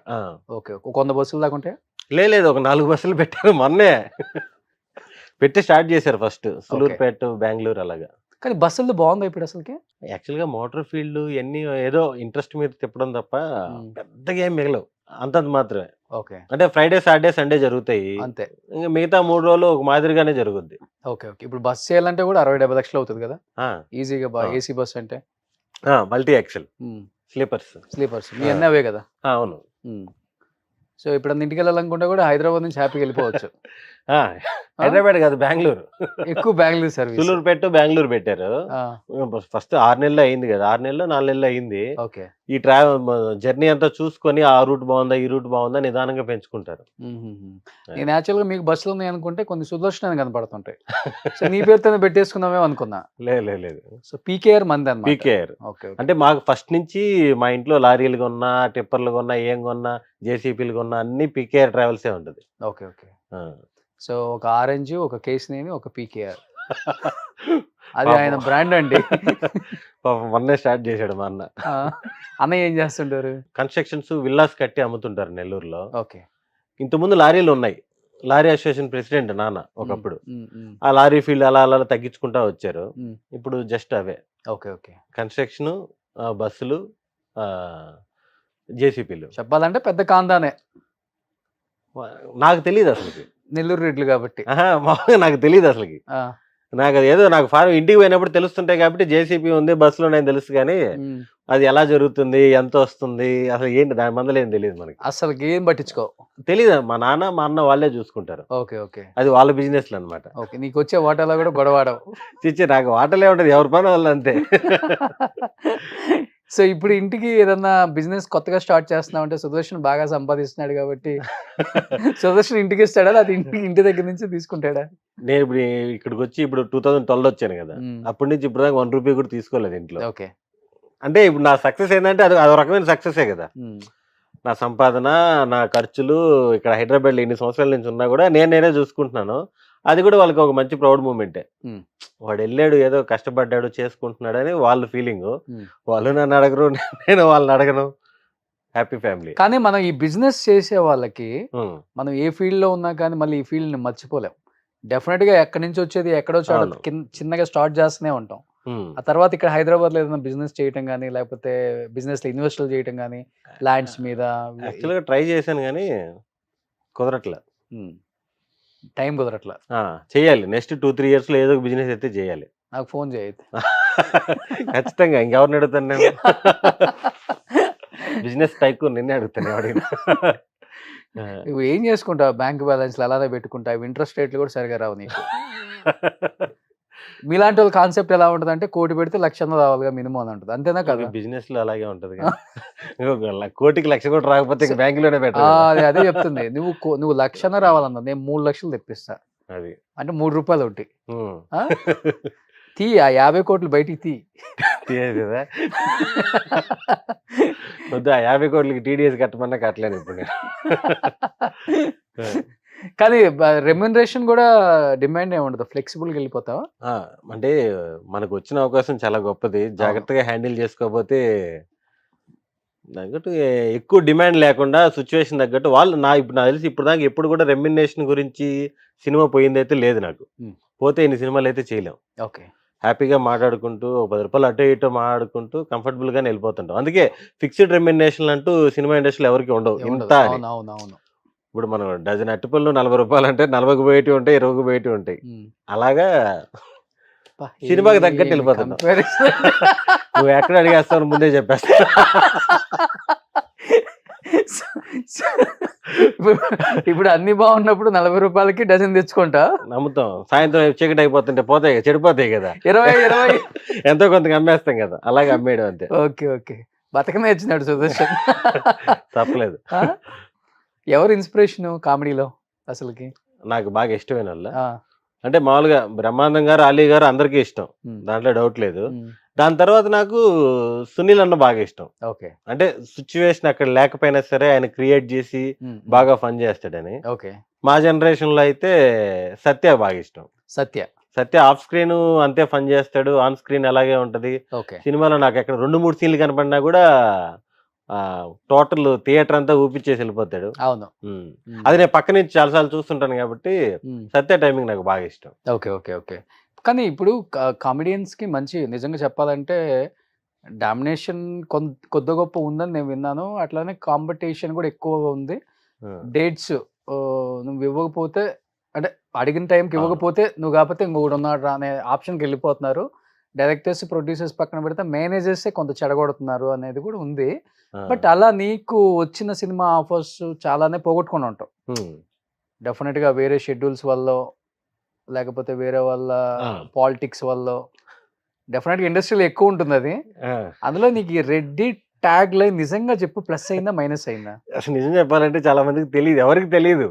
ఓకే. 100 బస్సులు దాకా ఉంటాయి? లేదు, ఒక 4 బస్సులు పెట్టారు మొన్నే. పెట్టి స్టార్ట్ చేశారు ఫస్ట్ సులూరుపేట, బెంగళూరు అలాగా. కానీ బస్సులు బాగుంది ఇప్పుడు అసలుకి. యాక్చువల్ గా మోటార్ ఫీల్డ్ ఇవన్నీ ఏదో ఇంట్రెస్ట్ మీద తిప్పడం తప్ప పెద్దగా ఏం మిగలవు, అంతంత మాత్రమే. ఓకే. అంటే ఫ్రైడే, సాటర్డే, సండే జరుగుతాయి అంతే. ఇంకా మిగతా 3 రోజులు ఒక మాదిరిగానే జరుగుద్ది. ఓకే. ఓకే. ఇప్పుడు బస్ చేయాలంటే కూడా 60-70 లక్షలు అవుతుంది కదా ఈజీగా. ఏసీ బస్ అంటే మల్టీ యాక్సెల్ స్లీపర్స్. మీ అన్నీ అవే కదా? అవును. సో ఇప్పుడు ఇంటికి వెళ్ళాలనుకుంటే కూడా హైదరాబాద్ నుంచి హ్యాపీగా వెళ్ళిపోవచ్చు. హైదరాబాద్ కాదు, బెంగళూరు. ఎక్కువ బెంగళూరు సర్వీస్. సులూరుపేట, బెంగళూరు పెట్టారు. ఫస్ట్ 6 నెలలు అయింది కదా, 6 నెలలు 4 నెలలు అయింది. ఓకే. ఈ జర్నీ అంతా చూసుకొని ఆ రూట్ బాగుందా, ఈ రూట్ బాగుందా నిదానంగా పెంచుకుంటారు. నేను యాక్చువల్ గా మీకు బస్సులు ఉన్నాయి అనుకుంటే కొన్ని సుదర్శన కనపడుతుంటాయి. సో నీ పేరుతోనే పెట్టేసుకున్నామే అనుకున్నా. లేదు. సో పీకేఆర్ మంది అన్నమాట. పీకేఆర్. అంటే మాకు ఫస్ట్ నుంచి మా ఇంట్లో లారీలు కొన్నా, టిప్పర్లు కొన్నా, ఏం కొన్నా, జేసీపీలు కొన్నా అన్ని పీకేఆర్ ట్రావెల్సే ఉంటుంది. ఓకే. ఓకే. సో ఒక ఆరెంజ్, ఒక కేసీనేని, ఒక పీకేఆర్, అది ఆయన బ్రాండ్ అండి. మొన్నే స్టార్ట్ చేశాడు మా అన్న. అన్నయ్య ఏం చేస్తుంటారు? కన్స్ట్రక్షన్స్, విల్లాస్ కట్టి అమ్ముతుంటారు నెల్లూరులో. ఓకే. ఇంతకుముందు లారీలు ఉన్నాయి. లారీ అసోసియేషన్ ప్రెసిడెంట్ నాన్న ఒకప్పుడు. ఆ లారీ ఫీల్డ్ అలా అలా తగ్గించుకుంటా వచ్చారు. ఇప్పుడు జస్ట్ అవే. ఓకే. ఓకే. కన్స్ట్రక్షన్, బస్సులు, జేసీపీలు. చెప్పాలంటే పెద్ద కాందానే. నాకు తెలియదు అసలుకి, నెల్లూరు రెడ్లు కాబట్టి. నాకు తెలియదు అసలుకి. నాకు ఏదో నాకు ఫారం ఇంటికి పోయినప్పుడు తెలుస్తుంటాయి కాబట్టి జేసీపీ ఉంది, బస్సులు ఉన్నాయని తెలుసు. కానీ అది ఎలా జరుగుతుంది, ఎంత వస్తుంది, అసలు ఏంటి దాని మందలు ఏం తెలియదు మనకి. అసలు ఏం పట్టించుకో తెలీదు. మా నాన్న, మా అన్న వాళ్ళే చూసుకుంటారు. ఓకే. ఓకే. అది వాళ్ళ బిజినెస్లు అనమాట. ఓకే. నీకు వచ్చే వాటాలో కూడా గొడవాడవు? చిచ్చి, నాకు వాటలే ఉంటది, ఎవరి పని వాళ్ళు అంతే. సో ఇప్పుడు ఇంటికి ఏదన్నా బిజినెస్ కొత్తగా స్టార్ట్ చేస్తున్నావు అంటే సుదర్శన్ బాగా సంపాదిస్తున్నాడు కాబట్టి సుదర్శన్ ఇంటికి ఇస్తాడా, అది ఇంటి దగ్గర నుంచి తీసుకుంటాడా? నేను ఇప్పుడు ఇక్కడికి వచ్చి ఇప్పుడు 2012 వచ్చాను కదా, అప్పటి నుంచి ఇప్పుడు దాకా 1 రూపీ కూడా తీసుకోలేదు ఇంట్లో. ఓకే. అంటే ఇప్పుడు నా సక్సెస్ ఏంటంటే అది రకమైన సక్సెసే కదా. నా సంపాదన, నా ఖర్చులు ఇక్కడ హైదరాబాద్లో ఎన్ని సంవత్సరాల నుంచి ఉన్నా కూడా నేనే చూసుకుంటున్నాను. అది కూడా వాళ్ళకి ఒక మంచి ప్రౌడ్ మూమెంటే. వాడు వెళ్ళాడు, ఏదో కష్టపడ్డాడు, చేసుకుంటున్నాడు అని వాళ్ళ ఫీలింగ్. వాళ్ళు నన్ను అడగరు, నేను వాళ్ళని అడగను. Happy family. కానీ మనం ఈ బిజినెస్ చేసే వాళ్ళకి మనం ఏ ఫీల్డ్ లో ఉన్నా కానీ మళ్ళీ ఈ ఫీల్డ్ ని మర్చిపోలేం. డెఫినెట్ గా ఎక్కడి నుంచి వచ్చేది ఎక్కడో చిన్నగా స్టార్ట్ చేస్తూనే ఉంటాం. ఆ తర్వాత ఇక్కడ హైదరాబాద్ లో ఏదైనా బిజినెస్ చేయటం కానీ, లేకపోతే బిజినెస్ లో ఇన్వెస్ట్ చేయటం కానీ, ల్యాండ్స్ మీద యాక్చువల్గా ట్రై చేశాను కానీ కుదరట్లా, టైం కుదరట్లా. చేయాలి. నెక్స్ట్ 2-3 years లో ఏదో ఒక బిజినెస్ అయితే చేయాలి. నాకు ఫోన్ చేయొద్దు. ఖచ్చితంగా ఇంకెవరిని అడుగుతాను నేను. బిజినెస్ టైకూన్ నిన్నే అడుగుతాను ఎవడైనా. నువ్వు ఏం చేసుకుంటావు? బ్యాంక్ బ్యాలెన్స్లు అలానే పెట్టుకుంటావు, ఇంట్రెస్ట్ రేట్లు కూడా సరిగా రావు నీకు. మీలాంటి వాళ్ళ కాన్సెప్ట్ ఎలా ఉంటుంది అంటే, కోటి పెడితే 1,00,000 రావాలిగా మినిమం అని ఉంటుంది, అంతేనా కదా? బిజినెస్ లో అలాగే ఉంటది కదా. కోటికి 1,00,000 కూడా రాకపోతే ఇంక బ్యాంకులోనే పెట్టాలి. అదే చెప్తుంది. నువ్వు 1,00,000 రావాలన్నా నేను 3 లక్షలు తెప్పిస్తా. అది అంటే 3 రూపాయలు ఒకటి తీ, ఆ 50 కోట్లు బయటికి తీ. తీయదు కదా. వద్దు, ఆ 50 కోట్లకి టీడీఎస్ కట్టమన్నా కట్టలేను ఇప్పుడు నేను. కానీ రెమ్యునరేషన్ కూడా డిమాండ్ ఏమి ఉండదు, ఫ్లెక్సిబుల్గా వెళ్ళిపోతావా? అంటే మనకు వచ్చిన అవకాశం చాలా గొప్పది, జాగ్రత్తగా హ్యాండిల్ చేసుకోకపోతే తగ్గట్టు ఎక్కువ డిమాండ్ లేకుండా సిచ్యువేషన్ తగ్గట్టు వాళ్ళు ఇప్పుడు నాకు తెలిసి ఇప్పుడు దాకా ఎప్పుడు కూడా రెమ్యునరేషన్ గురించి సినిమా పోయిందైతే లేదు నాకు. పోతే ఇన్ని సినిమాలు అయితే చేయలేం. ఓకే, హ్యాపీగా మాట్లాడుకుంటూ 10 రూపాయలు అటు ఇటు మాట్లాడుకుంటూ కంఫర్టబుల్గానే వెళ్ళిపోతుంటాం. అందుకే ఫిక్స్డ్ రెమ్యునరేషన్ అంటూ సినిమా ఇండస్ట్రీలో ఎవరికి ఉండవు. ఇంత అని. అవునవును. ఇప్పుడు మనం డజన్ అట్టిపళ్ళు 40 రూపాయలు అంటే 40కి పోయేటివి ఉంటాయి, 20కి పోయేటివి ఉంటాయి. అలాగా సినిమాకి తగ్గట్టు వెళ్ళిపోతున్నాం. నువ్వు ఎక్కడ అడిగేస్తావు ముందే చెప్పేస్తా. ఇప్పుడు అన్ని బాగున్నప్పుడు 40 రూపాయలకి డజన్ తెచ్చుకుంటా, నమ్ముతాం. సాయంత్రం చీకటి అయిపోతుంటే పోతాయి, చెడిపోతాయి కదా. 20 ఎంతో కొంత అమ్మేస్తాం కదా, అలాగే అమ్మేయడం అంతే. ఓకే, బతకనే వచ్చినాడు సుదర్శన్. తప్పలేదు. ఎవరు ఇన్స్పిరేషన్ కామెడీలో అసలుకి? నాకు బాగా ఇష్టమైన వాళ్ళ అంటే మామూలుగా బ్రహ్మానందం గారు, అలీ గారు అందరికీ ఇష్టం, దాంట్లో డౌట్ లేదు. దాని తర్వాత నాకు సునీల్ అన్న బాగా ఇష్టం. ఓకే, అంటే సిచ్యువేషన్ అక్కడ లేకపోయినా సరే ఆయన క్రియేట్ చేసి బాగా ఫన్ చేస్తాడని. ఓకే, మా జనరేషన్ లో అయితే సత్య బాగా ఇష్టం. సత్య ఆఫ్ స్క్రీన్ అంతే ఫన్ చేస్తాడు, ఆన్ స్క్రీన్ అలాగే ఉంటది. సినిమాలో నాకు ఎక్కడ 2-3 సీన్లు కనపడినా కూడా టోటల్ థియేటర్ అంతా ఊపిచ్చేసి వెళ్ళిపోతాడు. అవును, అది నేను పక్క నుంచి చాలాసార్లు చూస్తుంటాను కాబట్టి సత్య టైమింగ్ నాకు బాగా ఇష్టం. ఓకే. కానీ ఇప్పుడు కామెడియన్స్ కి మంచి, నిజంగా చెప్పాలంటే డామినేషన్ కొద్ది గొప్ప ఉందని నేను విన్నాను. అట్లానే కాంపిటీషన్ కూడా ఎక్కువగా ఉంది. డేట్స్ నువ్వు ఇవ్వకపోతే, అంటే అడిగిన టైంకి ఇవ్వకపోతే నువ్వు కాకపోతే ఇంకొకటి ఉన్నాడు అనే ఆప్షన్కి వెళ్ళిపోతున్నారు. డైరెక్టర్స్, ప్రొడ్యూసర్స్ పక్కన పెడితే మేనేజర్సే కొంత చెడగొడుతున్నారు అనేది కూడా ఉంది. బట్ అలా నీకు వచ్చిన సినిమా ఆఫర్స్ చాలానే పోగొట్టుకుని ఉంటావు డెఫినెట్ గా, వేరే షెడ్యూల్స్ వల్ల, లేకపోతే వేరే వాళ్ళ పాలిటిక్స్ వల్ల. డెఫినెట్ గా ఇండస్ట్రీలో ఎక్కువ ఉంటుంది అది. అందులో నీకు రెడ్డి ట్యాగ్ లైన్ నిజంగా చెప్పు, ప్లస్ అయిందా మైనస్ అయిందా? అసలు నిజం చెప్పాలంటే చాలా మందికి తెలియదు, ఎవరికి తెలియదు.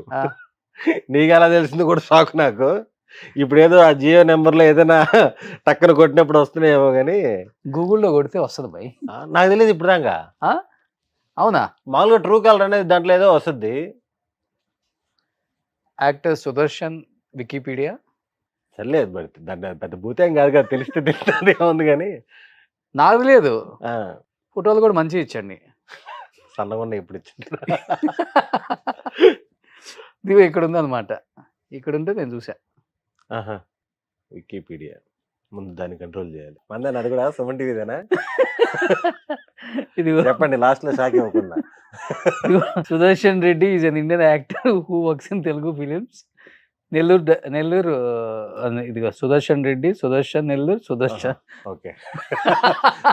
నీకు ఎలా తెలిసింది కూడా షాక్ నాకు. ఇప్పుడు ఏదో ఆ జియో నెంబర్లో ఏదైనా టక్కన కొట్టినప్పుడు వస్తున్నాయేమో కానీ గూగుల్లో కొడితే వస్తుంది భయ్. నాకు తెలియదు ఇప్పుడు దాకా. అవునా? మామూలుగా ట్రూ కాలర్ అనేది దాంట్లో ఏదో వస్తుంది. యాక్టర్ సుదర్శన్ వికీపీడియా సర్లేదు, మరి దాన్ని పెద్ద భూతేం కాదు కదా, తెలిస్తే తెలుస్తుంది ఉంది కానీ నాకు లేదు. ఫోటోలు కూడా మంచిగా ఇచ్చండి, సన్నగా ఉన్నాయి ఇప్పుడు ఇచ్చింది. దివ్య ఇక్కడ ఉంది అనమాట, ఇక్కడ ఉంటే నేను చూసా. వికీపీడియా ముందు దాన్ని కంట్రోల్ చేయాలి. మందని అది కూడా సుమన్ టీవీదేనా? ఇది చెప్పండి లాస్ట్ లో షాక్ ఇవ్వకుండా. Sudarshan Reddy is an Indian actor who works in Telugu films. Nellore ఇదిగో సుదర్శన్ రెడ్డి, సుదర్శన్, నెల్లూరు, సుదర్శన్. ఓకే,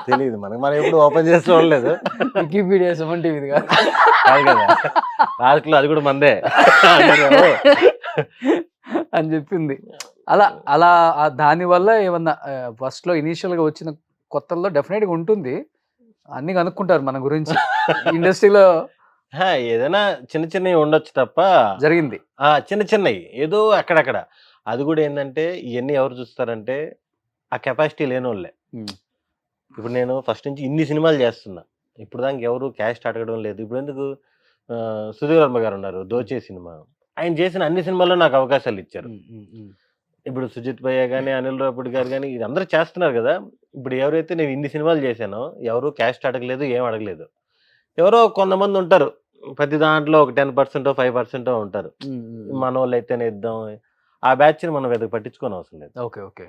తెలియదు మనకి, మనం ఎప్పుడు ఓపెన్ చేసి చూడలేదు. వికీపీడియా సుమన్ టీవీ కాదు కదా, లాస్ట్ లో అది కూడా మందే అని చెప్పింది. అలా దానివల్ల ఏమన్నా ఫస్ట్ లో ఇనీషియల్ గా వచ్చిన కొత్తల్లో డెఫినెట్ గా ఉంటుంది, అన్ని కనుక్కుంటారు మన గురించి ఇండస్ట్రీలో. ఏదైనా చిన్న చిన్నవి ఉండొచ్చు తప్ప జరిగింది చిన్న చిన్నవి ఏదో అక్కడక్కడ. అది కూడా ఏంటంటే ఇవన్నీ ఎవరు చూస్తారంటే ఆ కెపాసిటీ లేని వాళ్ళే. ఇప్పుడు నేను ఫస్ట్ నుంచి ఇన్ని సినిమాలు చేస్తున్నా, ఇప్పుడు దానికి ఎవరు క్యాస్ట్ అడగడం లేదు. ఇప్పుడు ఎందుకు సుధీర్ వర్మ గారు ఉన్నారు, దోచే సినిమా, ఆయన చేసిన అన్ని సినిమాల్లో నాకు అవకాశాలు ఇచ్చారు. ఇప్పుడు సుజిత్ భయ్య కానీ, అనిల్ రావుపూడి గారు కానీ, ఇది అందరూ చేస్తున్నారు కదా. ఇప్పుడు ఎవరైతే నేను ఇన్ని సినిమాలు చేశానో ఎవరు క్యాస్ట్ అడగలేదు, ఏం అడగలేదు. ఎవరో కొంతమంది ఉంటారు, ప్రతి దాంట్లో ఒక 10% 5% ఉంటారు. మన వాళ్ళు అయితేనే ఇద్దాం, ఆ బ్యాచ్ ని మనం ఎదుగు పట్టించుకోని అవసరం లేదు. ఓకే.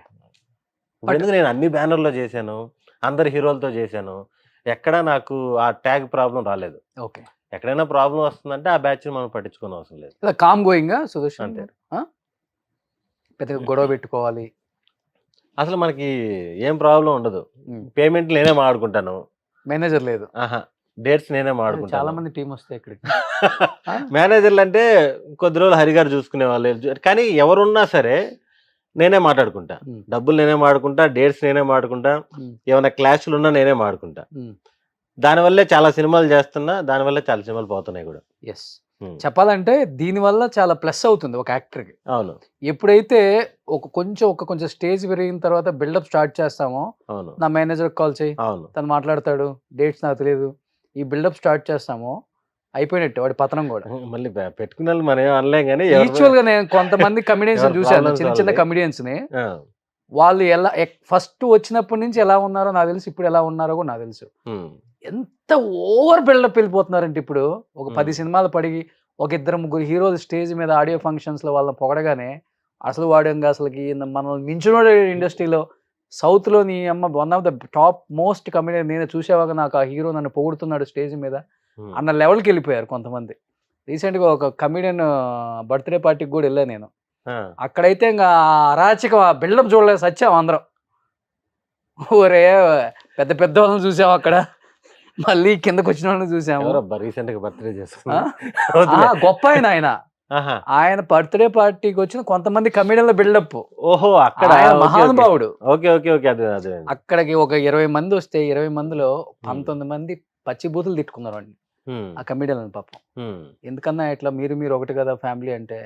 ఎందుకు నేను అన్ని బ్యానర్లో చేశాను, అందరు హీరోలతో చేశాను, ఎక్కడా నాకు ఆ ట్యాగ్ ప్రాబ్లం రాలేదు. ఓకే, ఎక్కడైనా ప్రాబ్లం వస్తుందంటే ఆ బ్యాచ్ ని మనం పట్టించుకోని అవసరం లేదు. కామ్ గోయింగ్ సుదర్శన్ అంతే, పెద్ద గొడవ పెట్టుకోవాలి అసలు మనకి ఏం ప్రాబ్లం ఉండదు. పేమెంట్ నేనే మాడుకుంటాను. మేనేజర్ లేదు. ఆహా, డేట్స్ నేనే చాలా మాడుకుంటాను. మంది టీం వస్తాయి ఇక్కడికి. మేనేజర్లు అంటే కొద్ది రోజులు హరిగారు చూసుకునే వాళ్ళు, కానీ ఎవరున్నా సరే నేనే మాట్లాడుకుంటా. డబ్బులు నేనే మాడుకుంటా, డేట్స్ నేనే మాడుకుంటా, ఏమైనా క్లాషులు ఉన్నా నేనే మాడుకుంటా. దానివల్లే చాలా సినిమాలు చేస్తున్నా, దానివల్లే చాలా సినిమాలు పోతున్నాయి కూడా. ఎస్, చెప్పాలంటే దీనివల్ల చాలా ప్లస్ అవుతుంది ఒక యాక్టర్కి. అవును, ఎప్పుడైతే కొంచెం స్టేజ్ పెరిగిన తర్వాత బిల్డప్ స్టార్ట్ చేస్తామో, అవును, నా మేనేజర్ కాల్ చేయి, అవును, తను మాట్లాడతాడు, డేట్స్ నాకు తెలియదు, ఈ బిల్డప్ స్టార్ట్ చేస్తామో అయిపోయినట్టు వాడి పతనం కూడా. మళ్ళీ పెట్టుకున్న వాళ్ళు మనం ఏం అనలేం కానీ యూజువల్ గా నేను కొంతమంది కమిడియన్స్ చూశాను, చిన్న కమిడియన్స్ ని. వాళ్ళు ఎలా ఫస్ట్ వచ్చినప్పటి నుంచి ఎలా ఉన్నారో నాకు తెలుసు, ఇప్పుడు ఎలా ఉన్నారో కూడా నాకు తెలుసు. ఎంత ఓవర్ బిల్డప్ వెళ్ళిపోతున్నారంటే ఇప్పుడు ఒక 10 సినిమాలు పడి ఒక 2-3 హీరోలు స్టేజ్ మీద ఆడియో ఫంక్షన్స్ లో వాళ్ళని పొగడగానే అసలు వాడు ఇంకా అసలుకి మనల్ని మించునోడు ఇండస్ట్రీలో. సౌత్ లో నీ అమ్మ one of the top most comedian, నేను చూసేవాగా నాకు ఆ హీరో నన్ను పొగుడుతున్నాడు స్టేజ్ మీద అన్న లెవెల్కి వెళ్ళిపోయారు కొంతమంది. రీసెంట్గా ఒక కమిడియన్ బర్త్డే పార్టీకి కూడా వెళ్ళాను నేను. అక్కడైతే ఇంకా అరాచక బిల్డప్ చూడలేదు, సచ్చాం అందరం. ఓరే పెద్ద పెద్ద వాళ్ళని చూసాము అక్కడ, మళ్ళీ కిందకు వచ్చిన వాళ్ళని చూసాము. గొప్ప ఆయన బర్త్డే పార్టీకి వచ్చిన కొంతమంది కమిడియన్ల బిల్డప్. ఓహో, అక్కడ మహానుభావుడు. అక్కడికి ఒక 20 మంది వస్తే 20 మందిలో 19 మంది పచ్చి బూతులు తిట్టుకున్నారు వాడిని, ఆ కమిడియన్ పాపం. ఎందుకన్నా ఇట్లా మీరు ఒకటి కదా ఫ్యామిలీ అంటే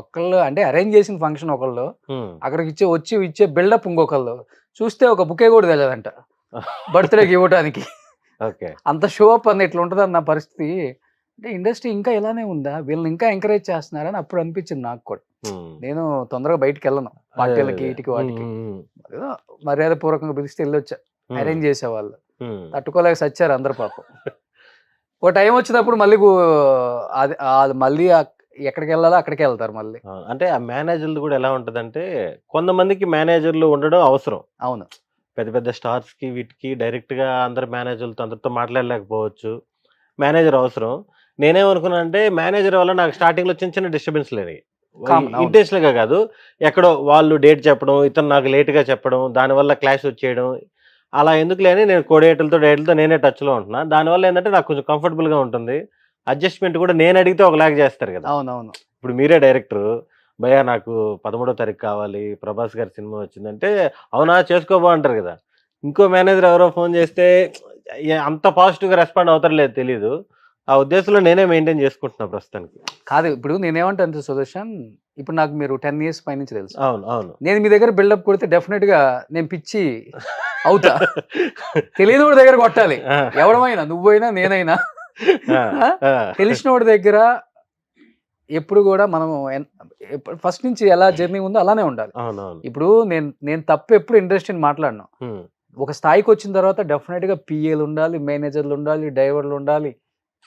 ఒకళ్ళు అంటే అరేంజ్ చేసిన ఫంక్షన్ ఒకళ్ళు, అక్కడికి ఇచ్చే బిల్డప్ ఇంకొకళ్ళు. చూస్తే ఒక బుకే కూడా తెలియదంట బర్త్డేకి ఇవ్వడానికి. అంత షో అప్ అని ఇట్లా ఉంటుంది అన్న పరిస్థితి. అంటే ఇండస్ట్రీ ఇంకా ఇలానే ఉందా, వీళ్ళని ఇంకా ఎంకరేజ్ చేస్తున్నారని అప్పుడు అనిపించింది నాకు కూడా. నేను తొందరగా బయటికి వెళ్ళను పార్టీలకి వీటికి వాటికి, మర్యాద పూర్వకంగా పిలిస్తే వెళ్ళొచ్చా. అరేంజ్ చేసేవాళ్ళు తట్టుకోలేక సచ్చారు అందరు పాపం. ఓ టైం వచ్చినప్పుడు మళ్ళీ మళ్ళీ ఎక్కడికి వెళ్ళాలో అక్కడికి వెళ్తారు మళ్ళీ. అంటే ఆ మేనేజర్లు కూడా ఎలా ఉంటదంటే, కొంతమందికి మేనేజర్లు ఉండడం అవసరం. అవును, పెద్ద పెద్ద స్టార్స్ కి వీటికి డైరెక్ట్ గా అందరు మేనేజర్లతో అందరితో మాట్లాడలేకపోవచ్చు, మేనేజర్ అవసరం. నేనేమనుకున్నా అంటే మేనేజర్ వల్ల నాకు స్టార్టింగ్ లో చిన్న చిన్న డిస్టర్బెన్స్ లేని, ఇంటెన్షనల్ గా కాదు, ఎక్కడో వాళ్ళు డేట్ చెప్పడం, ఇతను నాకు లేట్ గా చెప్పడం, దానివల్ల క్లాష్ వచ్చేయడం, అలా ఎందుకు లేని నేను కోడేటలతో డేట్లతో నేనే టచ్ లో ఉంటున్నా. దానివల్ల ఏంటంటే నాకు కొంచెం కంఫర్టబుల్ గా ఉంటుంది. అడ్జస్ట్మెంట్ కూడా నేను అడిగితే ఒకలాగా చేస్తారు కదా. అవునవును, ఇప్పుడు మీరే డైరెక్టర్, భయ్యా నాకు 13వ తారీఖు కావాలి, ప్రభాస్ గారి సినిమా వచ్చిందంటే అవునా చేసుకోబో అంటారు కదా. ఇంకో మేనేజర్ ఎవరో ఫోన్ చేస్తే అంత పాజిటివ్గా రెస్పాండ్ అవుతారు లేదు తెలీదు. ఆ ఉద్దేశంలో నేనే మెయింటైన్ చేసుకుంటున్నా ప్రస్తుతానికి. కాదు ఇప్పుడు నేనేమంటాను సుదర్శన్, ఇప్పుడు నాకు మీరు 10 years పై నుంచి తెలుసు. అవును, అవును. నేను మీ దగ్గర బిల్డప్ కొడితే డెఫినెట్ గా నేను పిచ్చి అవుతా. తెలియని వాడి దగ్గర కొట్టాలి, ఎవడమైనా నువ్వైనా నేనైనా. తెలిసిన వాడి దగ్గర ఎప్పుడు కూడా మనం ఫస్ట్ నుంచి ఎలా జర్నీ ఉందో అలానే ఉండాలి. ఇప్పుడు నేను తప్పు ఎప్పుడు ఇండస్ట్రీని మాట్లాడను. ఒక స్థాయికి వచ్చిన తర్వాత డెఫినెట్ గా పిఏలు ఉండాలి, మేనేజర్లు ఉండాలి, డ్రైవర్లు ఉండాలి,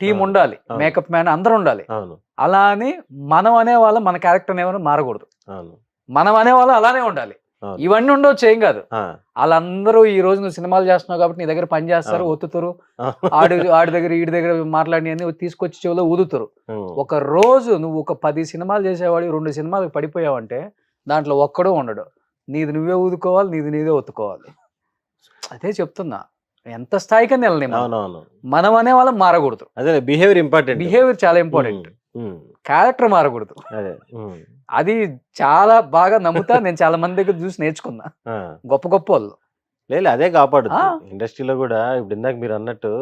టీం ఉండాలి, మేకప్ మ్యాన్ అందరూ ఉండాలి. అలా అని మనం అనే వాళ్ళం మన క్యారెక్టర్ ఏమైనా మారకూడదు, మనం అనే వాళ్ళు అలానే ఉండాలి. ఇవన్నీ ఉండవచ్చు, ఏం కాదు. వాళ్ళందరూ ఈ రోజు నువ్వు సినిమాలు చేస్తున్నావు కాబట్టి నీ దగ్గర పని చేస్తారు, ఒత్తుతారు, ఆడి దగ్గర వీడి దగ్గర మాట్లాడి తీసుకొచ్చి చెవిలో ఊదుతారు. ఒక రోజు నువ్వు ఒక 10 సినిమాలు చేసేవాడు 2 సినిమాలకు పడిపోయావంటే దాంట్లో ఒక్కడూ ఉండడు. నీది నువ్వే ఊదుకోవాలి, నీది నీదే ఒత్తుకోవాలి. అదే చెప్తున్నా, ఎంత స్థాయికని వెళ్ళని మనం అనే వాళ్ళం మారకూడదు. అదే బిహేవియర్ ఇంపార్టెంట్, బిహేవియర్ చాలా ఇంపార్టెంట్, క్యారెక్టర్ మారకూడదు. అది చాలా బాగా నమ్ముతా. నేను చాలా మంది దగ్గర చూసి నేర్చుకున్నా, గొప్ప గొప్ప వాళ్ళు. లేదు అదే కాపాడుతుంది ఇండస్ట్రీలో కూడా. ఇప్పుడు ఇందాక మీరు అన్నట్టు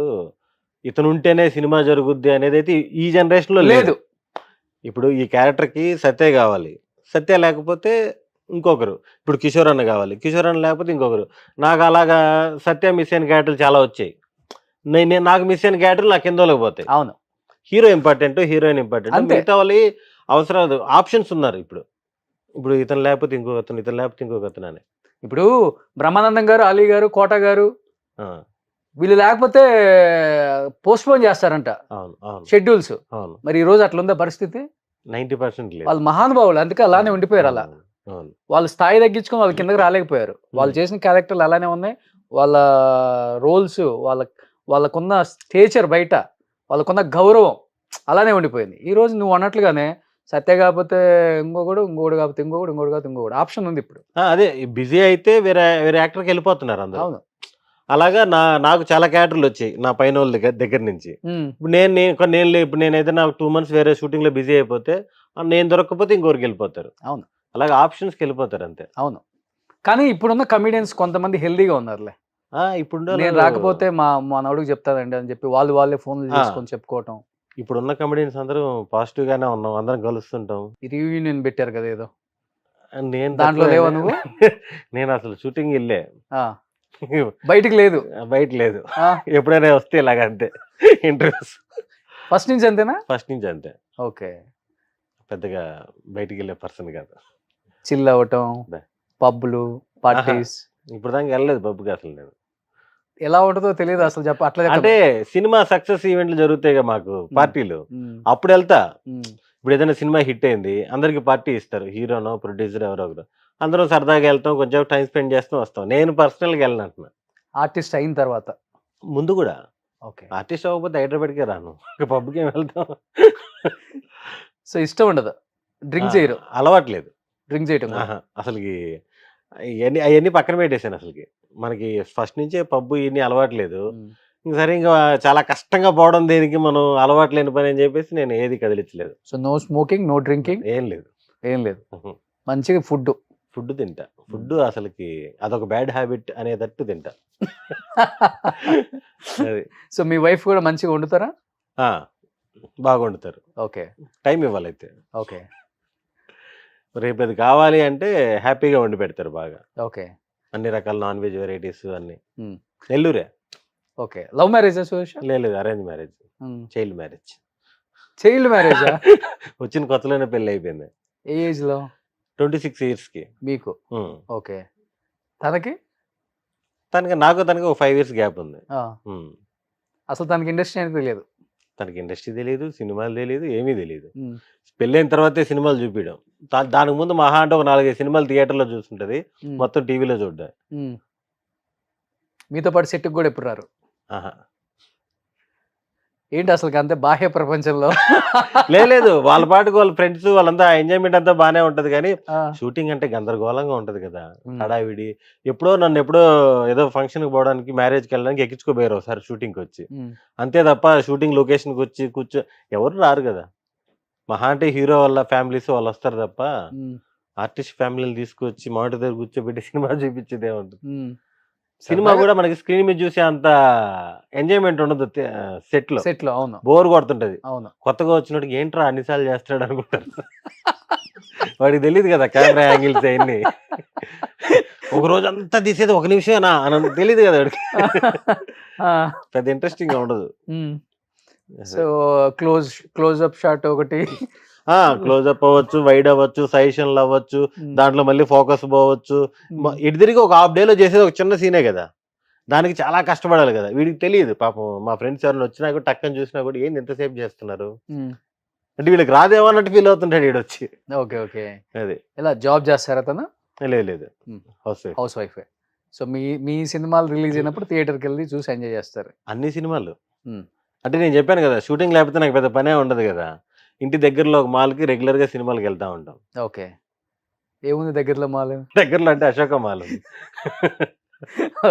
ఇతను ఉంటేనే సినిమా జరుగుద్ది అనేది అయితే ఈ జనరేషన్ లో లేదు. ఇప్పుడు ఈ క్యారెక్టర్ కి సత్య కావాలి, సత్య లేకపోతే ఇంకొకరు. ఇప్పుడు కిషోర్ అన్న కావాలి, కిషోర్ అన్న లేకపోతే ఇంకొకరు. నాకు అలాగా సత్య మిస్ అయిన క్యారెక్టర్లు చాలా వచ్చాయి. నాకు మిస్ అయిన క్యారెక్టర్లు నాకు కిందలోకి పోతాయి. అవును, హీరో ఇంపార్టెంట్, హీరోయిన్ ఇంపార్టెంట్, మిగతా వాళ్ళు అవసరాలు ఆప్షన్స్ ఉన్నారు. ఇప్పుడు ఇతను లేకపోతే ఇంకొకతను, ఇతను లేకపోతే ఇంకొకతను అని. ఇప్పుడు బ్రహ్మానందం గారు, అలీ గారు, కోట గారు వీళ్ళు లేకపోతే పోస్ట్ పోన్ చేస్తారంట షెడ్యూల్స్. మరి ఈ రోజు అట్లుందా పరిస్థితి? 90% వాళ్ళు మహానుభావులు, అందుకే అలానే ఉండిపోయారు. అలా వాళ్ళు స్థాయి తగ్గించుకొని వాళ్ళు కిందకి రాలేకపోయారు. వాళ్ళు చేసిన క్యారెక్టర్లు అలానే ఉన్నాయి, వాళ్ళ రోల్స్, వాళ్ళకున్న స్టేచర్ బయట వాళ్ళకున్న గౌరవం అలానే ఉండిపోయింది. ఈ రోజు నువ్వు అన్నట్లుగానే సత్య కాకపోతే ఇంకొకడు కాకపోతే ఇంకొకడు కాకపోతే ఇంకొకడు ఆప్షన్ ఉంది ఇప్పుడు. అదే బిజీ అయితే వేరే వేరే యాక్టర్కి వెళ్ళిపోతున్నారు అందరూ. అవును. అలాగా నాకు చాలా క్యారెక్టర్లు వచ్చాయి నా పైన వాళ్ళ దగ్గర నుంచి. ఇప్పుడు ఇప్పుడు నేను ఏదైనా 2 months వేరే షూటింగ్ లో బిజీ అయిపోతే నేను దొరకకపోతే ఇంకొకరికి వెళ్ళిపోతారు. అవును. అలాగే ఆప్షన్స్కి వెళ్ళిపోతారు అంతే. అవును. కానీ ఇప్పుడున్న కమిడియన్స్ కొంతమంది హెల్దీగా ఉన్నారులే. ఇప్పుడు నేను రాకపోతే మా నడుగు చెప్తాదండి అని చెప్పి వాళ్ళే ఫోన్లు చేసుకొని చెప్పుకోవటం. ఇప్పుడున్న కమెడియన్స్ అందరూ పాజిటివ్ గానే ఉన్నాం, అందరం కలుస్తుంటాం. రియూనియన్ పెట్టారు కదా ఏదో, నేను దాంట్లో లేవా నువ్వు? నేను అసలు షూటింగ్ వెళ్ళే బయటికి లేదు. బయట లేదు. ఎప్పుడైనా వస్తే ఇలాగ అంతే ఇంటర్వ్యూస్. ఫస్ట్ నుంచి అంతేనా? ఫస్ట్ నుంచి అంతే. ఓకే. పెద్దగా బయటికి వెళ్ళే పర్సన్ కాదు. చిల్ అవ్వటం, పబ్లు, పార్టీస్. ఇప్పుడు దాకా వెళ్ళలేదు పబ్కి అసలు నేను. ఎలా ఉంటుందో తెలియదు అసలు చెప్ప. అట్లా అంటే సినిమా సక్సెస్ ఈవెంట్లు జరుగుతాయి కదా మాకు పార్టీలు, అప్పుడు వెళ్తా. ఇప్పుడు ఏదైనా సినిమా హిట్ అయింది అందరికి పార్టీ ఇస్తారు, హీరోనో ప్రొడ్యూసర్ ఎవరో ఒకరు, అందరం సరదాగా వెళ్తాం, కొంచెం టైం స్పెండ్ చేస్తాం వస్తాం. నేను పర్సనల్గా వెళ్ళను అంటున్నా. ఆర్టిస్ట్ అయిన తర్వాత ముందు కూడా. ఓకే. ఆర్టిస్ట్ అవ్వకపోతే హైదరాబాద్కే రాను, పబ్కి ఏం వెళ్తాం. సో ఇష్టం ఉండదు, డ్రింక్ చేయరు? అలవాట్లేదు డ్రింక్ చేయటం అసలుకి. అవన్నీ పక్కన పెట్టేశాను అసలుకి. మనకి ఫస్ట్ నుంచే పబ్బు ఇవన్నీ అలవాట్లేదు. సరే ఇంకా చాలా కష్టంగా పోవడం దేనికి, మనం అలవాటు లేని పని అని చెప్పేసి నేను ఏది కదిలించలేదు. So no smoking, no drinking, ఏం లేదు. మంచిగా ఫుడ్ తింటా. ఫుడ్ అసలుకి అదొక బ్యాడ్ హ్యాబిట్ అనేటట్టు తింటా. అది. సో మీ వైఫ్ కూడా మంచిగా వండుతారా? బాగా వండుతారు. ఓకే. టైం ఇవ్వాలైతే. ఓకే. రేపు అది కావాలి అంటే హ్యాపీగా వండి పెడతారు బాగా. ఓకే. అన్ని రకాల నాన్ వెజ్ వెరైటీస్ అన్ని. నెల్లూరే. ఓకే. Love marriage? లేదు, arrange marriage. Child marriage. Child marriage? వచ్చిన కొత్తలోనే పెళ్లి అయిపోయింది. ఏ ఏజ్ లో? 26 years కి. మీకు? ఓకే. తనకి నాకు ఒక 5 years గ్యాప్ ఉంది. అసలు తనకి ఇండస్ట్రీ అనేది తెలియదు? తనకి ఇండస్ట్రీ తెలియదు, సినిమాలు తెలియదు, ఏమీ తెలియదు. పెళ్ళైన తర్వాతే సినిమాలు చూపించడం. దానికి ముందు మహా అంటే ఒక 4-5 సినిమాలు థియేటర్లో చూస్తుంటది, మొత్తం టీవీలో చూడ్డా. మీతో పాటు సెట్కి కూడా ఎప్పుడు రారు? ఏంటి అసలు అంతే బాహ్య ప్రపంచంలో? లేదు, వాళ్ళ పాటుకు వాళ్ళ ఫ్రెండ్స్ వాళ్ళంతా ఎంజాయ్మెంట్ అంతా బాగానే ఉంటది, కానీ షూటింగ్ అంటే గందరగోళంగా ఉంటది కదా, హడావిడి. నన్ను ఎప్పుడో ఏదో ఫంక్షన్కి పోవడానికి, మ్యారేజ్కి వెళ్ళడానికి ఎక్కించుకోపోయారు ఒకసారి షూటింగ్కి వచ్చి. అంతే తప్ప షూటింగ్ లొకేషన్కి వచ్చి ఎవరు రారు కదా. మహా అంటే హీరో వాళ్ళ ఫ్యామిలీస్ వాళ్ళు వస్తారు తప్ప ఆర్టిస్ట్ ఫ్యామిలీని తీసుకొచ్చి మామిడి దగ్గర కూర్చోబెట్టి సినిమా చూపించేదే ఉంటుంది. సినిమా కూడా మనకి స్క్రీన్ మీద చూసే అంత ఎంజాయ్మెంట్ ఉండదు సెట్ లో. అవును, బోర్ కొడుతుంటది. అవును. కొత్తగా వచ్చినట్టుగా ఏంట్రా అన్నిసార్లు చేస్తాడు అనుకుంటారు. వాడికి తెలియదు కదా కెమెరా యాంగిల్స్ అవన్నీ. ఒక రోజు అంతా తీసేది 1 నిమిషం అని తెలియదు కదా వాడికి. పెద్ద ఇంట్రెస్టింగ్ గా ఉండదు. సో క్లోజ్ అప్ షాట్ ఒకటి, క్లోజ్అప్ అవ్వచ్చు, వైడ్ అవ్వచ్చు, సజెషన్లు అవ్వచ్చు, దాంట్లో మళ్ళీ ఫోకస్ పోవచ్చు. ఇటు తిరిగి ఒక హాఫ్ డేలో చేసేది ఒక చిన్న సీనే కదా, దానికి చాలా కష్టపడాలి కదా. వీడికి తెలియదు పాపం. మా ఫ్రెండ్స్ ఎవరైనా వచ్చినా కూడా టక్కని చూసినా కూడా ఏంది ఎంతసేపు చేస్తున్నారు అంటే వీళ్ళకి రాదేమో అన్నట్టు ఫీల్ అవుతుంటాడు వీడు వచ్చి. ఓకే. ఓకే. అది ఇలా జాబ్ చేస్తారా తను? లేదు, హౌస్ వైఫ్. సో మీ సినిమాలు రిలీజ్ అయినప్పుడు థియేటర్కి వెళ్ళి చూసి ఎంజాయ్ చేస్తారు? అన్ని సినిమాలు. అంటే నేను చెప్పాను కదా, షూటింగ్ లేకపోతే నాకు పెద్ద పనే ఉండదు కదా. ఇంటి దగ్గరలో ఒక మాల్కి రెగ్యులర్ గా సినిమాలకు వెళ్తా ఉంటాం. ఓకే. ఏముంది దగ్గరలో మాల్? దగ్గరలో అంటే అశోక మాల్.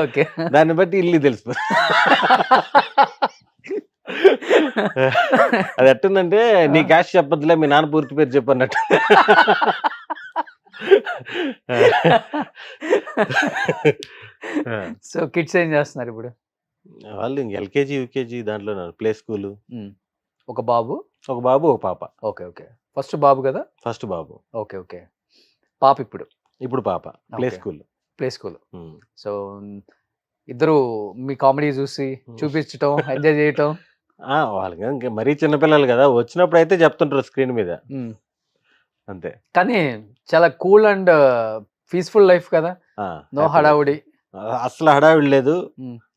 ఓకే. దాన్ని బట్టి ఇల్లు తెలుసు. అది ఎట్టుందంటే నీ క్యాష్ చెప్పద్దులే, మీ నాన్న పూర్తి పేరు చెప్పన్నట్టు. సో కిడ్స్ ఏం చేస్తున్నారు ఇప్పుడు? వాళ్ళు ఎల్కేజీ యూకేజీ దాంట్లో ప్లే స్కూల్. ఒక బాబు ఒక పాప. ఓకే. ఓకే. ఫస్ట్ బాబు కదా? ఫస్ట్ బాబు. ఓకే. ఓకే. పాప ఇప్పుడు పాప ప్లే స్కూల్. సో ఇద్దరు మీ కామెడీ చూసి చూపించటం, ఎంజాయ్ చేయటం. వాళ్ళకి ఇంకా మరీ చిన్నపిల్లలు కదా, వచ్చినప్పుడు అయితే చెప్తుంటారు స్క్రీన్ మీద అంతే. కానీ చాలా కూల్ అండ్ పీస్ఫుల్ లైఫ్ కదా, నో హడావుడి. అసలు హడావిడి లేదు.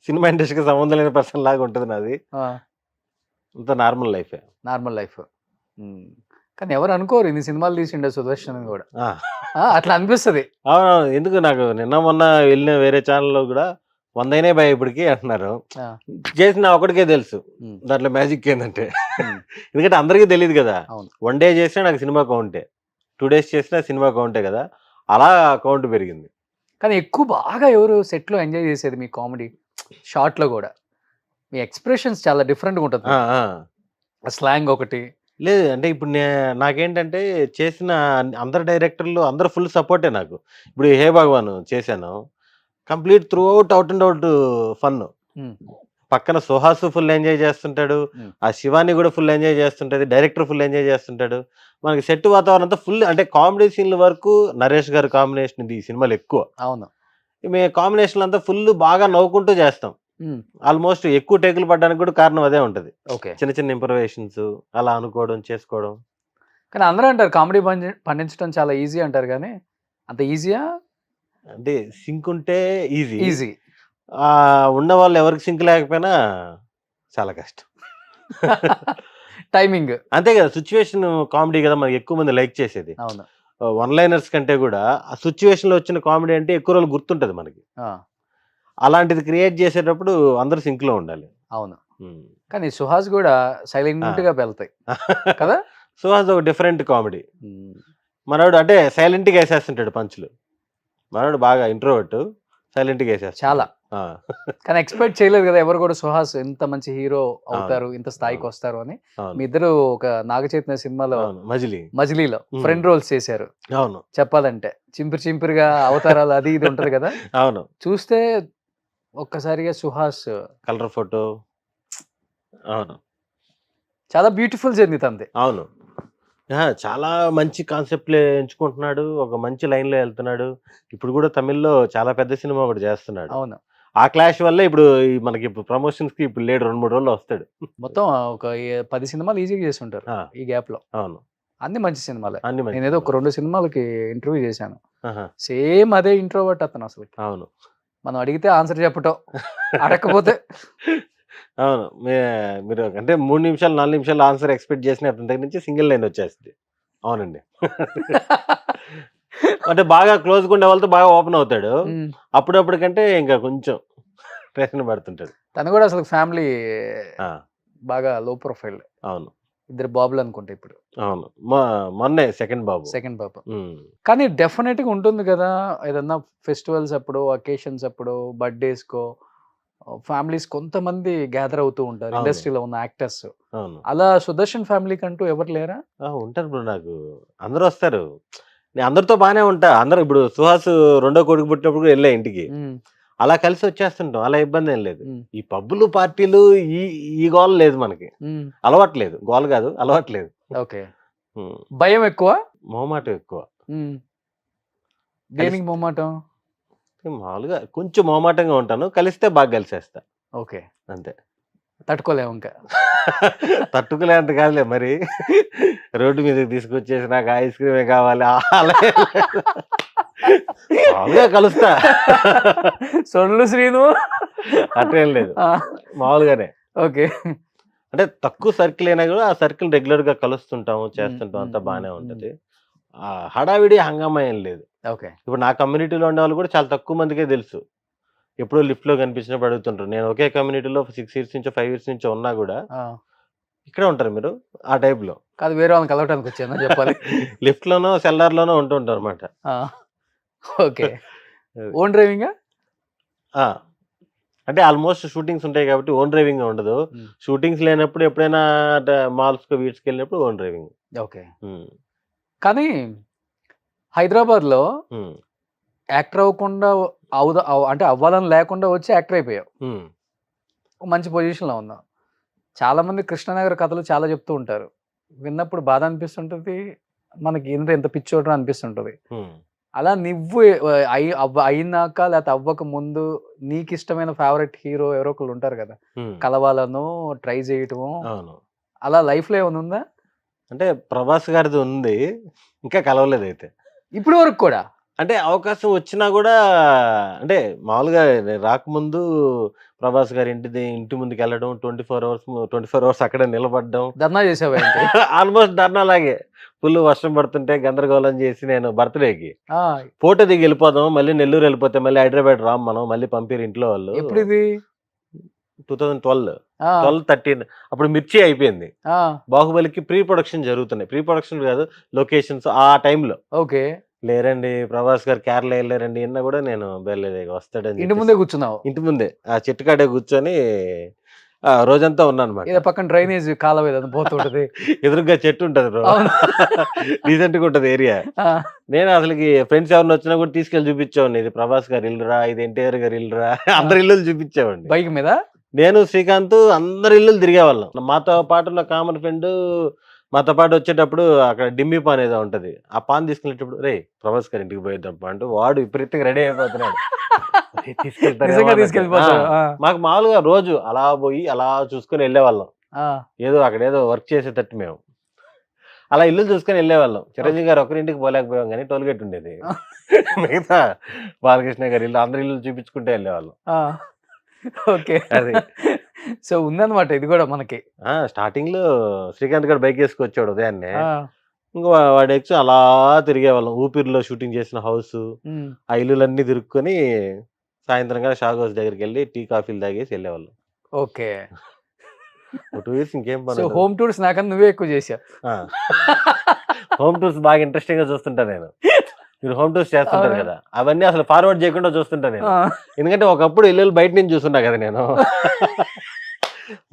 సినిమా ఇండస్ట్రీకి సంబంధం లేని పర్సన్ లాగా ఉంటుంది నాది. అంత నార్మల్ లైఫ్. కానీ ఎవరు అనుకోరు ఇన్ని సినిమాలు తీసిండే సుదర్శన్ కూడా. అట్లా అనిపిస్తుంది. అవును. ఎందుకు నాకు నిన్న మొన్న వెళ్ళిన వేరే ఛానల్లో కూడా 100 అయినాయి భయ ఇప్పటికి అంటున్నారు. ఆ, చేసిన ఒకటికే తెలుసు ఉమ్, దాంట్లో మ్యాజిక్ ఏంటంటే, ఉమ్, ఎందుకంటే అందరికీ తెలియదు కదా. అవును. 1 డే చేసినా నాకు సినిమా కౌంటే, 2 డేస్ చేసినా సినిమా కౌంటే కదా, అలా కౌంట్ పెరిగింది. కానీ ఎక్కువ బాగా ఎవరు set లో ఎంజాయ్ చేసేది మీ కామెడీ లో కూడా? మీ ఎక్స్ప్రెషన్స్ చాలా డిఫరెంట్గా ఉంటుంది, ఆ, ఆ. స్లాంగ్ ఒకటి. లేదు అంటే ఇప్పుడు నాకేంటంటే చేసిన అందరు డైరెక్టర్లు అందరు ఫుల్ సపోర్టే నాకు. ఇప్పుడు హే భగవాన్ చేశాను, complete through out and out fun. Um, పక్కన సుహాసు ఫుల్ ఎంజాయ్ చేస్తుంటాడు, ఉమ్, ఆ శివాని కూడా ఫుల్ ఎంజాయ్ చేస్తుంటది, డైరెక్టర్ ఫుల్ ఎంజాయ్ చేస్తుంటాడు. మనకి సెట్ వాతావరణం అంతా ఫుల్, అంటే కామెడీ సీన్ల వరకు నరేష్ గారి కాంబినేషన్ ఇది ఈ సినిమాలో ఎక్కువ. అవును. మేము కాంబినేషన్ అంతా ఫుల్ బాగా నవ్వుకుంటూ చేస్తాం. ఉమ్, ఆల్మోస్ట్ ఎక్కువ టేకులు పడడానికి కూడా కారణం అదే ఉంటది. ఓకే. చిన్న చిన్న ఇంప్రవేషన్స్ అలా అనుకోవడం చేసుకోవడం. కానీ అందరూ అంటారు కామెడీ పండించడం చాలా ఈజీ అంటారు, కానీ అంత ఈజీయా? అంటే సింక్ ఉంటే ఈజీ, ఈజీ. ఉన్న వాళ్ళు ఎవరికి సింక్ లేకపోయినా చాలా కష్టం. టైమింగ్. అంతే కదా, సిచ్యువేషన్ కామెడీ కదా మనకి ఎక్కువ మంది లైక్ చేసేది. అవును. వన్ లైనర్స్ కంటే కూడా ఆ సిచ్యువేషన్ లో వచ్చిన కామెడీ అంటే ఎక్కువ రోజులు గుర్తుంటది మనకి. ఆ, అలాంటిది క్రియేట్ చేసేటప్పుడు అందరు సింక్ లో ఉండాలి. అవును. ఉమ్. కానీ సుహాస్ కూడా సైలెంట్ గా వెళ్తాయి కదా. సో అది ఒక డిఫరెంట్ కామెడీ. ఉమ్, మనోడు అంటే సైలెంట్ గా వేసేస్తుంటాడు పంచులు. మనోడు బాగా ఇంట్రోవర్ట్, సైలెంట్ గా వేసేస్తాడు చాలా. ఆ. కానీ ఎక్స్పెక్ట్ చేయలేదు కదా ఎవరు కూడా సుహాస్ ఇంత మంచి హీరో అవుతారు, ఇంత స్థాయికి అవును. వస్తారు అని. అవును మీ ఇద్దరు ఒక నాగచైతన్య సినిమాలో అవును మజిలీ. మజిలీలో ఉమ్. ఫ్రెండ్ రోల్స్ చేశారు. అవును చెప్పాలంటే చింపిరిగా అవతారాలు అది ఇది ఉంటది కదా. అవును చూస్తే ఒక్కసారిగా సుహాస్ కలర్ ఫోటో. అవును చాలా బ్యూటిఫుల్ జర్నీ తంది. అవును చాలా మంచి కాన్సెప్ట్లే ఎంచుకుంటున్నాడు, ఒక మంచి లైన్ లో వెళ్తున్నాడు. ఇప్పుడు కూడా తమిళ్లో చాలా పెద్ద సినిమా ఒకటి చేస్తున్నాడు. అవును. ఆ క్లాష్ వల్ల ఇప్పుడు మనకి ఇప్పుడు ప్రమోషన్స్ కి ఇప్పుడు లేడు, 2-3 రోజుల్లో వస్తాడు. మొత్తం ఒక 10 సినిమాలు ఈజీగా చేసి ఉంటారు ఆ, ఈ గ్యాప్ లో. అవును అన్ని మంచి సినిమాలే. అన్ని మంచి నేనేదో ఒక సినిమాలు. 2 సినిమాలకి ఇంటర్వ్యూ చేశాను. ఆహా, సేమ్ అదే ఇంట్రోవర్ట్ అతను అసలు. అవును మనం అడిగితే ఆన్సర్ చెప్పటం, అడగకపోతే అవును మీరు అంటే 3 నిమిషాలు 4 నిమిషాలు ఆన్సర్ ఎక్స్పెక్ట్ చేసిన అతని దగ్గర నుంచి సింగిల్ లైన్ వచ్చేస్తుంది. అవునండి. అంటే బాగా క్లోజ్గా ఉండే వాళ్ళతో బాగా ఓపెన్ అవుతాడు. ఉమ్, అప్పుడప్పటికంటే ఇంకా కొంచెం టెన్షన్ పడుతుంటాడు. తను కూడా అసలు ఫ్యామిలీ ఆ, బాగా లో ప్రొఫైల్. అవును 2 బాబులు అనుకుంటా ఇప్పుడు. అవును మొన్నే సెకండ్ బాబు. సెకండ్ బాబు. ఉమ్, కానీ డెఫినెట్ గా ఉంటుంది కదా, ఏదన్నా ఫెస్టివల్స్ అప్పుడు, అకేషన్స్ అప్పుడు, బర్త్డేస్ కో ఫ్యామిలీస్ కొంతమంది గ్యాదర్ అవుతూ ఉంటారు, అవును. ఇండస్ట్రీలో ఉన్న యాక్టర్స్. అవును అలా సుదర్శన్ ఫ్యామిలీ కంటూ ఎవరు లేరా? ఉంటారు బ్రో, నాకు అందరూ వస్తారు. నేను అందరితో బాగానే ఉంటా. అందరూ ఇప్పుడు సుహాస్ రెండో కొడుకు పుట్టినప్పుడు కూడా వెళ్ళా ఇంటికి, ఉమ్, అలా కలిసి వచ్చేస్తుంటాం. అలా ఇబ్బంది ఏం లేదు. ఉమ్, ఈ పబ్బులు పార్టీలు ఈ ఈ గోల లేదు మనకి, ఉమ్, అలవాట్లేదు. గోల కాదు, అలవాట్లేదు. ఓకే. భయం ఎక్కువ? మొహమాటం ఎక్కువ. ఉమ్, దేనికి మొహమాటం? మామూలుగా కొంచెం మొహమాటంగా ఉంటాను, కలిస్తే బాగా కలిసేస్తా ఓకే. అంతే. తట్టుకోలేము ఇంకా. తట్టుకునేంత కాదులే మరి, రోడ్డు మీదకి తీసుకొచ్చేసి నాకు ఐస్ క్రీమే కావాలి అలా ఏం లేదు. మామూలుగా కలుస్తా. సొల్లు శ్రీను. అట్లేం లేదు, ఆ, మామూలుగానే. ఓకే. అంటే తక్కువ సర్కిల్ అయినా కూడా ఆ సర్కిల్ రెగ్యులర్ గా కలుస్తుంటాము, చేస్తుంటాం, ఉమ్, అంతా ఉమ్, బాగానే ఉమ్, ఉంటది. ఆ హడావిడి హంగామా ఏం లేదు. ఓకే. ఇప్పుడు నా కమ్యూనిటీలో ఉండే వాళ్ళు కూడా చాలా తక్కువ మందికే తెలుసు. ఎప్పుడో లిఫ్ట్ లో కనిపించినప్పుడు అడుగుతుంటారు. నేను ఒకే కమ్యూనిటీలో 6 ఇయర్స్ నుంచో 5 ఇయర్స్ నుంచో ఉన్నా కూడా, ఆ, ఇక్కడే ఉంటారు మీరు ఆ టైప్ లో. కాదు, వేరే వాళ్ళని కలవటానికి వచ్చాను చెప్పాలి. లిఫ్ట్ లోనో సెల్లార్ లోనో ఉంటుంటారు అనమాట. ఆ, ఓకే. ఓన్ డ్రైవింగా? అంటే ఆల్మోస్ట్ షూటింగ్స్ ఉంటాయి కాబట్టి ఓన్ డ్రైవింగ్ ఉండదు. షూటింగ్స్ లేనప్పుడు ఎప్పుడైనా మాల్స్ కు వీట్స్కి వెళ్ళినప్పుడు ఓన్ డ్రైవింగ్. ఓకే. కానీ హైదరాబాద్లో యాక్టర్ అవ్వకుండా అంటే అవ్వాలని లేకుండా వచ్చి యాక్టర్ అయిపోయావు, ఒక మంచి పొజిషన్లో ఉన్నావు. చాలా మంది కృష్ణనగర్ కథలు చాలా చెప్తూ ఉంటారు, విన్నప్పుడు బాధ అనిపిస్తుంటుంది, మనకి ఎంత పిచ్చోటం అనిపిస్తుంటుంది. అలా నువ్వు అయినాక లేకపోతే అవ్వక ముందు నీకు ఇష్టమైన ఫేవరెట్ హీరో ఎవరో ఒకళ్ళు ఉంటారు కదా, కలవాలను ట్రై చేయటము, అలా లైఫ్ లో ఏమైనా ఉందా? అంటే ప్రభాస్ గారిది ఉంది, ఇంకా కలవలేదు అయితే ఇప్పుడు వరకు కూడా. అంటే అవకాశం వచ్చినా కూడా అంటే మామూలుగా నేను రాకముందు ప్రభాస్ గారి ఇంటి ముందుకు వెళ్ళడం 24 అవర్స్ అక్కడే నిలబడడం ధర్నా చేసావా ఏంటి? ఆల్మోస్ట్ ధర్నా లాగే ఫుల్ వర్షం పడుతుంటే గందరగోళం చేసి నేను బర్త్డేకి ఆ, ఫోటో దిగి వెళ్ళిపోదాం, మళ్ళీ నెల్లూరు వెళ్ళిపోతే మళ్ళీ హైదరాబాద్ రామ్ మనం మళ్ళీ పంపిరు ఇంట్లో వాళ్ళు. ఎప్పుడు ఇది? 2012 ఆ, 13 అప్పుడు మిర్చి అయిపోయింది, ఆ, బాహుబలికి ప్రీ ప్రొడక్షన్ జరుగుతున్నాయి, ప్రీ ప్రొడక్షన్ కాదు లొకేషన్స్ ఆ టైంలో. ఓకే. లేరండి ప్రభాస్ గారు కేరళ వెళ్ళారండి అన్న కూడా నేను వెళ్ళలేదు, వస్తాడని ఇంటి చెప్పేసి ముందే కూర్చున్నావు? ఇంటి ముందే ఆ చెట్టు కాడే కూర్చొని రోజంతా ఉన్నాను అనమాట. ఏదో పక్కన డ్రైనేజ్ కాలువ ఏదో పోతుంటది. ఎదురుగా చెట్టు ఉంటది బ్రో, అవును. డీసెంట్ గా ఉంటది ఏరియా. ఆ, నేను అసలుకి ఫ్రెండ్స్ ఎవరిని వచ్చినా కూడా తీసుకెళ్లి చూపించేవాడిని, ఇది ప్రభాస్ గారి ఇల్లురా, ఇది ఎన్టీఆర్ గారి ఇల్లురా, అందరి ఇల్లు చూపించేవాడిని. బైక్ మీద? నేను శ్రీకాంత్ అందరి ఇల్లు తిరిగేవాళ్ళం. మాతో పాటు ఉన్న కామన్ ఫ్రెండ్ మాతో పాటు వచ్చేటప్పుడు అక్కడ డిమ్మి పాన్ ఏదో ఉంటది, ఆ పాన్ తీసుకునేటప్పుడు రే ప్రభాస్ గారి ఇంటికి పోయేద్దాం అంటూ వాడు విపరీతంగా రెడీ అయిపోతున్నాడు. "అరే, తీసుకెళ్తారేమో" నిజంగా అన్నట్టు. తీసుకెళ్ళిపోతావు? ఆ, ఆ, మాకు మామూలుగా రోజు అలా పోయి అలా చూసుకొని వెళ్ళేవాళ్ళం, ఆ, ఏదో అక్కడ ఏదో వర్క్ చేసేటట్టు మేము అలా ఇల్లు చూసుకొని వెళ్ళేవాళ్ళం. చిరంజీవి గారు ఒకరింటికి పోలేకపోయాం కానీ టోల్గేట్ ఉండేది, మిగతా బాలకృష్ణ గారి ఇల్లు అందరి ఇల్లు చూపించుకుంటే వెళ్ళేవాళ్ళం. ఆ. ఓకే. అది సో ఉందన్నమాట ఇది కూడా మనకి. స్టార్టింగ్ లో శ్రీకాంత్ గారు బైక్ వేసుకొచ్చాడు ఉదయాన్నే, ఆ, ఇంకా వాడు ఎక్కి అలా తిరిగేవాళ్ళం. ఊపిరిలో షూటింగ్ చేసిన హౌస్ ఉమ్. ఆ ఇల్లులన్నీ తిరుక్కొని సాయంత్రంగా షాగ్ హౌస్ దగ్గరికి వెళ్ళి టీ కాఫీలు తాగేసి వెళ్ళేవాళ్ళం. ఓకే. 2 ఇయర్స్ ఇంకేం సో పని ఉండదు. హోమ్ టూర్స్ నాకన్నా నువ్వే ఎక్కువ చేసావు. హోమ్ టూర్స్ బాగా ఇంట్రెస్టింగ్ గా చూస్తుంటా నేను. మీరు హోమ్ టూర్స్ చేస్తుంటారు అవునా? కదా, అవన్నీ అసలు ఫార్వర్డ్ చేయకుండా చూస్తుంటా నేను, ఆ, ఎందుకంటే ఒకప్పుడు ఇల్లు బయట నుంచి చూస్తున్నా కదా నేను.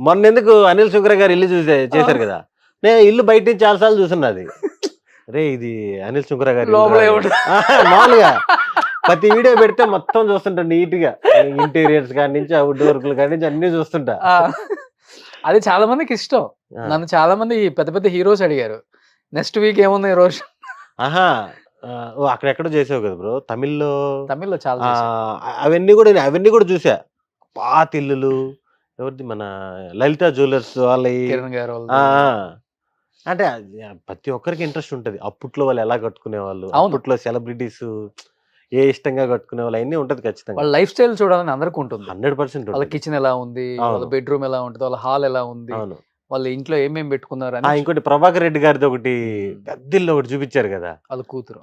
మొన్న ఎందుకు అనిల్ శుక్ర గారు ఇల్లు చేశారు కదా, నేను ఇల్లు బయట నుంచి చాలాసార్లు చూస్తున్నది. రే ఇది అనిల్ శుక్ర గారి ఇల్లు లోపల రా అని. ఏముంటది? మామూలుగా ప్రతి వీడియో పెడితే మొత్తం చూస్తుంటా నీట్ గా, ఇంటీరియర్స్ కాడి నుంచి ఆ వుడ్ వర్క్లు కాడి నుంచి అన్ని చూస్తుంటా. ఆ, అది చాలా మందికి ఇష్టం. ఆ. నన్ను చాలా మంది పెద్ద పెద్ద హీరోస్ అడిగారు నెక్స్ట్ వీక్ ఏముంది ఈ రోజు. ఆహా అక్కడెక్కడో చేసావు కదా బ్రో తమిళ్లో. తమిళ్లో చాలా ఆ, చేశా. అవన్నీ కూడా చూసా, పాత ఇల్లులు. ఎవరిది మన లలిత జ్యువెలర్స్ వాళ్ళవి. కిరణ్ గారు ఆ, వాళ్ళది. అంటే ప్రతి ఒక్కరికి ఇంట్రెస్ట్ ఉంటది, అప్పట్లో వాళ్ళు ఎలా కట్టుకునేవాళ్ళు, అవును. అప్పట్లో సెలబ్రిటీస్ ఏ ఇష్టంగా కట్టుకునే వాళ్ళు అన్నీ ఉంటది ఖచ్చితంగా. వాళ్ళ లైఫ్ స్టైల్ చూడాలని అందరికీ ఉంటుంది. 100% వాళ్ళ ఉంటుంది. కిచెన్ ఎలా ఉంది, వాళ్ళ అవును. బెడ్రూమ్ ఎలా ఉంటుంది, వాళ్ళ హాల్ ఎలా ఉంది, అవును. వాళ్ళ ఇంట్లో ఏమేమి పెట్టుకున్నారు అని. ఇంకోటి ప్రభాకర్ రెడ్డి గారిది ఒకటి పెద్ద ఇల్లు ఒకటి చూపించారు కదా, వాళ్ళ కూతురు.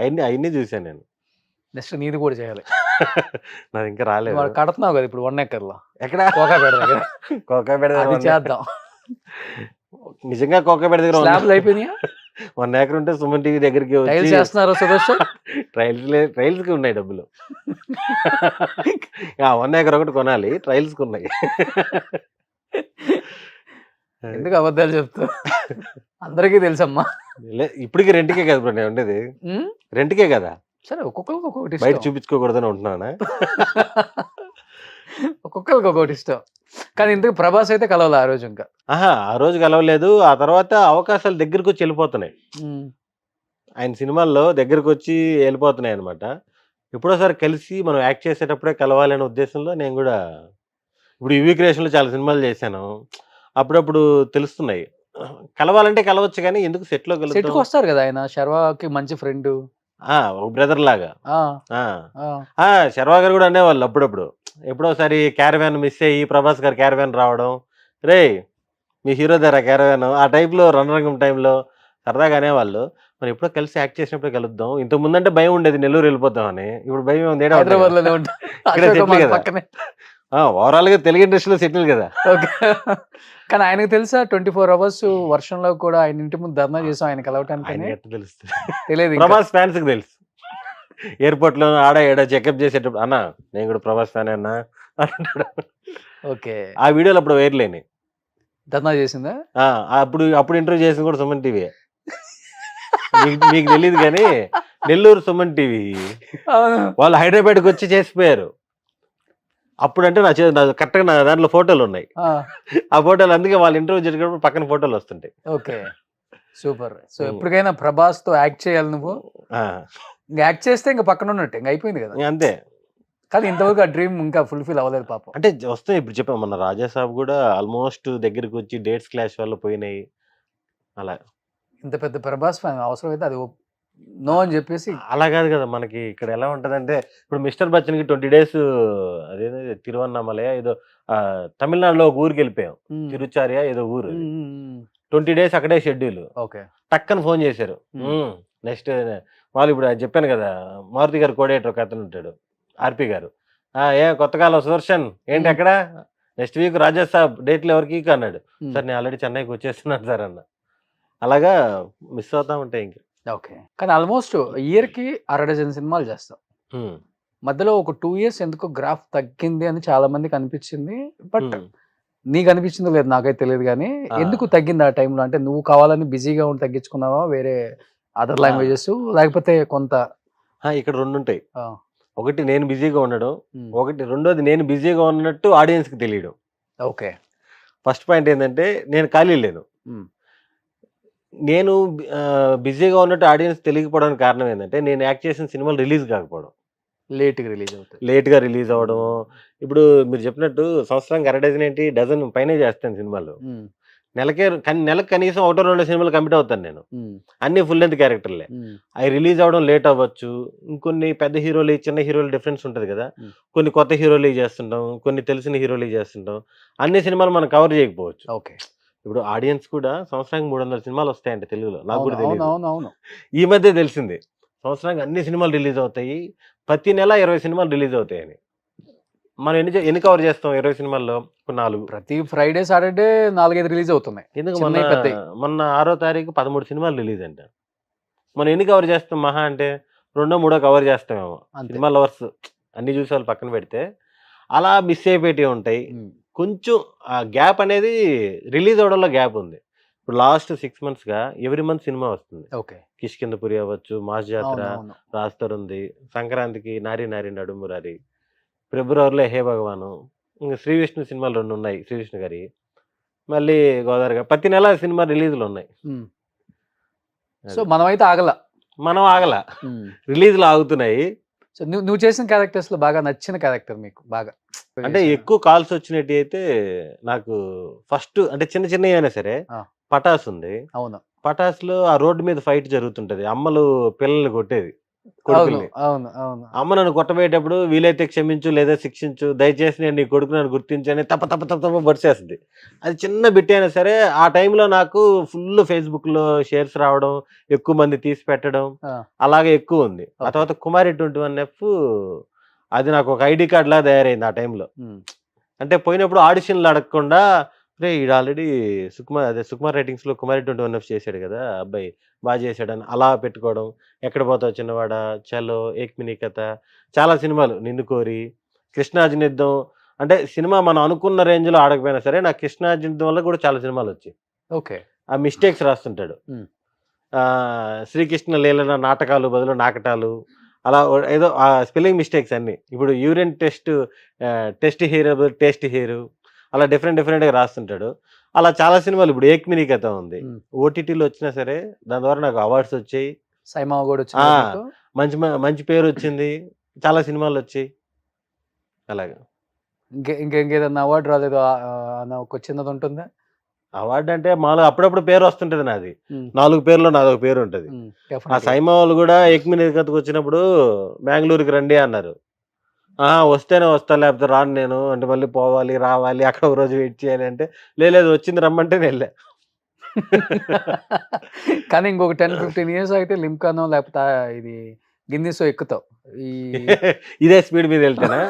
అవన్నీ చూసాను నేను. నెక్స్ట్ నీది కూడా చేయాలి. నాది ఇంకా రాలేదు. వాళ్ళు కడుతున్నావు కదా ఇప్పుడు 1 acre లో ఎక్కడ కోకాపేట దగ్గర. కోకాపేట అది దగ్గర చేద్దాం. నిజంగా కోకాపేట దగ్గర స్లాబ్లు అయిపోయినాయా? 1 acre ఉంటే సుమన్ టీవీ దగ్గరికి టైల్స్ వచ్చి చేస్తున్నారు సుదర్శన్? ట్రైల్స్ కి ఉన్నాయి డబ్బులు. 1 acre ఒకటి కొనాలి, ట్రైల్స్ కి ఉన్నాయి. ఎందుకు అబద్ధాలు చెప్తావు? అందరికీ తెలుసమ్మా. ఇప్పటికి రెంట్కే కదా బ్రో నేను ఉండేది, ఉమ్, రెంట్కే కదా, సరే ఒక్కొక్కరికి ఒక్కొక్కటి బయట ఇష్టం. చూపించుకోకూడదని ఉంటున్నానా. ఒక్కొక్కరికి ఒక్కొక్కటి ఇష్టం. కానీ ఇంతకు ప్రభాస్ అయితే కలవాలి ఆ రోజు ఇంకా. ఆ రోజు కలవలేదు, ఆ తర్వాత అవకాశాలు దగ్గరకు వచ్చి వెళ్ళిపోతున్నాయి, ఉమ్, ఆయన సినిమాల్లో దగ్గరకు వచ్చి వెళ్ళిపోతున్నాయి అనమాట. ఎప్పుడోసారి కలిసి మనం యాక్ట్ చేసేటప్పుడే కలవాలనే ఉద్దేశంలో నేను కూడా ఇప్పుడు యువి క్రియేషన్లో చాలా సినిమాలు చేశాను, అప్పుడప్పుడు తెలుస్తున్నాయి. కలవాలంటే కలవచ్చు కానీ ఎందుకు సెట్లో సెట్కి కలుగుతాం. వస్తారు కదా ఆయన. శర్వాకి మంచి ఫ్రెండ్. ఒక బ్రదర్ లాగా. శర్వా గారు కూడా అనేవాళ్ళు అప్పుడప్పుడు, ఎప్పుడోసారి క్యారవాన్ మిస్ అయ్యి ప్రభాస్ గారు క్యారవాన్ రావడం, రే మీ హీరో దగ్గర క్యారవాన్, ఆ టైప్లో రణరంగం టైంలో సరదాగా అనేవాళ్ళు. మరి ఎప్పుడో కలిసి యాక్ట్ చేసినప్పుడు కలుద్దాం, ఇంతకు ముందంటే భయం ఉండేది నెల్లూరు వెళ్ళిపోతామని, ఇప్పుడు భయం ఉంది హైదరాబాద్ లోనే ఉంటారు. ఇక్కడే అశోక్ settle కుమార్ కదా. పక్కనే. ఓవరాల్ గా తెలుగు ఇండస్ట్రీలో సెటిల్ కదా. ఓకే. కానీ ఆయనకు తెలుసా 24 అవర్స్ వర్షంలో కూడా ఆయన ఇంటి ముందు ధర్నా చేసాం ఆయన కలవటానికి? ఆయన ఎట్లా తెలుస్తుంది? తెలియదు ఇంకా. ప్రభాస్ ఫ్యాన్స్ కి తెలుసు. ఎయిర్పోర్ట్ లో ఆడ ఏడ చెకప్ చేసేటప్పుడు అన్న నేను కూడా ప్రభాస్ ఫ్యాన్ అన్నా అంటాడు. ఓకే. ఆ వీడియోలు అప్పుడు వేర్లేని ధర్నా చేసిందా? అప్పుడు ఇంటర్వ్యూ చేసింది కూడా సుమన్ టీవీ. మీకు తెలియదు కానీ నెల్లూరు సుమన్ టీవీ అవును. వాళ్ళు హైదరాబాద్కి వచ్చి చేసిపోయారు. అప్పుడు అంటే నా కరెక్ట్గా నా దాంట్లో ఫోటోలు ఉన్నాయి, ఆ, ఆ ఫోటోలు అందుకే వాళ్ళు ఇంటర్వ్యూ జరిగినప్పుడు పక్కన ఫోటోలు వస్తుంటాయి. Okay super. సో ఎప్పటికైనా ప్రభాస్ తో యాక్ట్ చేయాలి నువ్వు. ఇంకా యాక్ట్ చేస్తే ఇంకా పక్కన ఉన్నట్టు ఇంకా అయిపోయింది కదా. అంతే. కానీ ఇంతవరకు ఆ డ్రీమ్ ఇంకా ఫుల్ఫిల్ అవ్వలేదు పాపం. అంటే వస్తాయి, ఇప్పుడు చెప్పాం మన రాజాసాబ్ కూడా ఆల్మోస్ట్ దగ్గరికి వచ్చి డేట్స్ క్లాష్ వల్ల పోయినాయి. అలా ఇంత పెద్ద ప్రభాస్ ఫ్యాన్ అవసరం అయితే అది నో అని చెప్పేసి అలా కాదు కదా మనకి ఇక్కడ ఎలా ఉంటదంటే ఇప్పుడు మిస్టర్ బచ్చన్ కి 20 డేస్ అదేదో తిరువన్నామలయ ఏదో తమిళనాడులో ఒక ఊరికి వెళ్ళిపోయాం. తిరుచార్య ఏదో ఊరు 20 డేస్ అక్కడే షెడ్యూల్. ఓకే. టక్కని ఫోన్ చేశారు. నెక్స్ట్ వాళ్ళు ఇప్పుడు అది చెప్పాను కదా మారుతి గారు కోడేటర్ ఒక అతను ఉంటాడు ఆర్పి గారు. ఏ కొత్తకాలం సుదర్శన్ ఏంటి అక్కడ నెక్స్ట్ వీక్ రాజాసాబ్ డేట్లు ఎవరికి అన్నాడు. సార్ నేను ఆల్రెడీ చెన్నైకి వచ్చేస్తున్నాను సార్ అన్న. అలాగా మిస్ అవుతా ఉంటాయి ఇంకా. ఓకే. కానీ ఆల్మోస్ట్ ఇయర్‌కి 6 డజన్ సినిమాలు చేస్తాం. మధ్యలో ఒక 2 ఇయర్స్ ఎందుకో గ్రాఫ్ తగ్గింది అని చాలా మందికి అనిపించింది. బట్ నీకు అనిపించిందో లేదు నాకైతే తెలియదు కానీ ఎందుకు తగ్గింది ఆ టైంలో? అంటే నువ్వు కావాలని బిజీగా ఉండి తగ్గించుకున్నావా? వేరే అదర్ లాంగ్వేజెస్ లేకపోతే కొంత ఇక్కడ 2 ఉంటాయి. ఒకటి నేను బిజీగా ఉండడం, ఒకటి రెండోది నేను బిజీగా ఉన్నట్టు ఆడియన్స్‌కి తెలియడం. ఓకే. ఫస్ట్ పాయింట్ ఏంటంటే నేను ఖాళీ లేను. నేను బిజీగా ఉన్నట్టు ఆడియన్స్ తెలియకపోవడానికి కారణం ఏంటంటే నేను యాక్ట్ చేసిన సినిమాలు రిలీజ్ కాకపోవడం. లేట్‌గా రిలీజ్ అవుతాయి. లేట్‌గా రిలీజ్ అవ్వడం. ఇప్పుడు మీరు చెప్పినట్టు సంవత్సరానికి 2 డజన్ ఏంటి డజన్ పైనే చేస్తాను సినిమాలు. నెలకు కనీసం 1-2 సినిమాలు కంప్లీట్ అవుతాను నేను. అన్ని ఫుల్ లెంత్ క్యారెక్టర్లే. అవి రిలీజ్ అవ్వడం లేట్ అవ్వచ్చు. ఇంకొన్ని పెద్ద హీరోలు చిన్న హీరోలు డిఫరెన్స్ ఉంటుంది కదా. కొన్ని కొత్త హీరోలు చేస్తుంటాం, కొన్ని తెలిసిన హీరోలు చేస్తుంటాం. అన్ని సినిమాలు మనం కవర్ చేయకపోవచ్చు. ఓకే. ఇప్పుడు ఆడియన్స్ కూడా సంవత్సరానికి 300 సినిమాలు వస్తాయంట తెలుగులో. నాకు కూడా తెలియదు. అవునవును. ఈ మధ్య తెలిసింది సంవత్సరానికి అన్ని సినిమాలు రిలీజ్ అవుతాయి. ప్రతి నెల 20 సినిమాలు రిలీజ్ అవుతాయని. మనం ఎన్ని కవర్ చేస్తాం 20 సినిమాల్లో? 4. ప్రతి ఫ్రైడే సాటర్డే 4-5 రిలీజ్ అవుతున్నాయి. ఎందుకు మొన్న 6వ తారీఖు 13 సినిమాలు రిలీజ్ అంట. మనం ఎన్ని కవర్ చేస్తాం? మహా అంటే 2-3 కవర్ చేస్తామేమో. సినిమా లవర్స్ అన్ని చూసే వాళ్ళు పక్కన పెడితే అలా మిస్ అయిపోయి ఉంటాయి. కొంచెం ఆ గ్యాప్ అనేది రిలీజ్ అవడంలో గ్యాప్ ఉంది. ఇప్పుడు లాస్ట్ 6 మంత్స్‌గా ఎవ్రీ మంత్ సినిమా వస్తుంది. ఓకే. కిష్కింధపురి అవ్వచ్చు, మాస్ జాతర, రాస్తరుంది, సంక్రాంతికి నారి నారి నడుమురారి, ఫిబ్రవరిలో హే భగవాను, ఇంకా శ్రీ విష్ణు సినిమాలు 2 ఉన్నాయి శ్రీ విష్ణు గారి. మళ్ళీ గోదావరి గారు ప్రతి నెల సినిమా రిలీజ్లు ఉన్నాయి. సో మనమైతే మనం ఆగల రిలీజ్లు ఆగుతున్నాయి. సో నువ్వు చేసిన క్యారెక్టర్స్ లో బాగా నచ్చిన క్యారెక్టర్ మీకు బాగా అంటే ఎక్కువ కాల్స్ వచ్చినట్టు అయితే నాకు ఫస్ట్ అంటే చిన్న చిన్న అయినా సరే పటాస్ ఉంది. అవును. పటాస్ లో ఆ రోడ్డు మీద ఫైట్ జరుగుతుంటది. అమ్మలు పిల్లల్ని కొట్టేది కొడుకుల్ని. అమ్మ నన్ను కొట్టబోయేటప్పుడు వీలైతే క్షమించు లేదా శిక్షించు, దయచేసి నేను నీ కొడుకు నన్ను గుర్తించని తప్ప బడిసేస్తుంది. అది చిన్న బిట్ అయినా సరే ఆ టైంలో నాకు ఫుల్ ఫేస్బుక్ లో షేర్స్ రావడం, ఎక్కువ మంది తీసి పెట్టడం అలాగే ఎక్కువ ఉంది. ఆ తర్వాత కుమారి 21F అది నాకు ఒక ఐడి కార్డ్ లా తయారైంది ఆ టైంలో. అంటే పోయినప్పుడు ఆడిషన్లు అడగకుండా రే ఈడు ఆల్రెడీ సుకుమార్ రైటింగ్స్ లో కుమారి 21F చేశాడు కదా అబ్బాయి బాగా చేశాడని అలా పెట్టుకోవడం. ఎక్కడ పోతావు చిన్నవాడ, చలో, ఏక్మినీ కథ, చాలా సినిమాలు, నిన్ను కోరి, కృష్ణార్జునిద్దం. అంటే సినిమా మనం అనుకున్న రేంజ్ లో ఆడకపోయినా సరే నాకు కృష్ణార్జునిద్దం వల్ల కూడా చాలా సినిమాలు వచ్చాయి. ఓకే. ఆ మిస్టేక్స్ రాస్తుంటాడు. శ్రీకృష్ణ లీలన నాటకాలు బదులు నాకటాలు, అలా ఏదో స్పెల్లింగ్ మిస్టేక్స్ అన్ని. ఇప్పుడు urine test hero taste hero అలా డిఫరెంట్గా రాస్తుంటాడు. అలా చాలా సినిమాలు ఇప్పుడు ఏక్మినీ కథ ఉంది ఓటీటీలో వచ్చినా సరే దాని ద్వారా నాకు అవార్డ్స్ వచ్చాయి. సైమా కూడా మంచి పేరు వచ్చింది. చాలా సినిమాలు వచ్చాయి. అలాగా ఇంకేదన్నా అవార్డు రాలేదు ఒక చిన్నది ఉంటుందా? అవార్డు అంటే మామూలుగా అప్పుడప్పుడు పేరు వస్తుంటది నాది. 4 పేర్లో నాదొక పేరు ఉంటది. ఆ సైమా వాళ్ళు కూడా ఏక్మినీ కథకు వచ్చినప్పుడు బెంగళూరుకి రండి అన్నారు. వస్తేనే వస్తా లేకపోతే రాను నేను అంటే మళ్ళీ పోవాలి రావాలి అక్కడ ఒక రోజు వెయిట్ చేయాలి అంటే లేదు వచ్చింది రమ్మంటే నేను వెళ్ళా. కానీ ఇంకొక 10-15 ఇయర్స్ అయితే లిమ్కానో లేకపోతే ఇది గిన్నీసో ఎక్కుతావు ఇదే స్పీడ్ మీద వెళ్తేనా?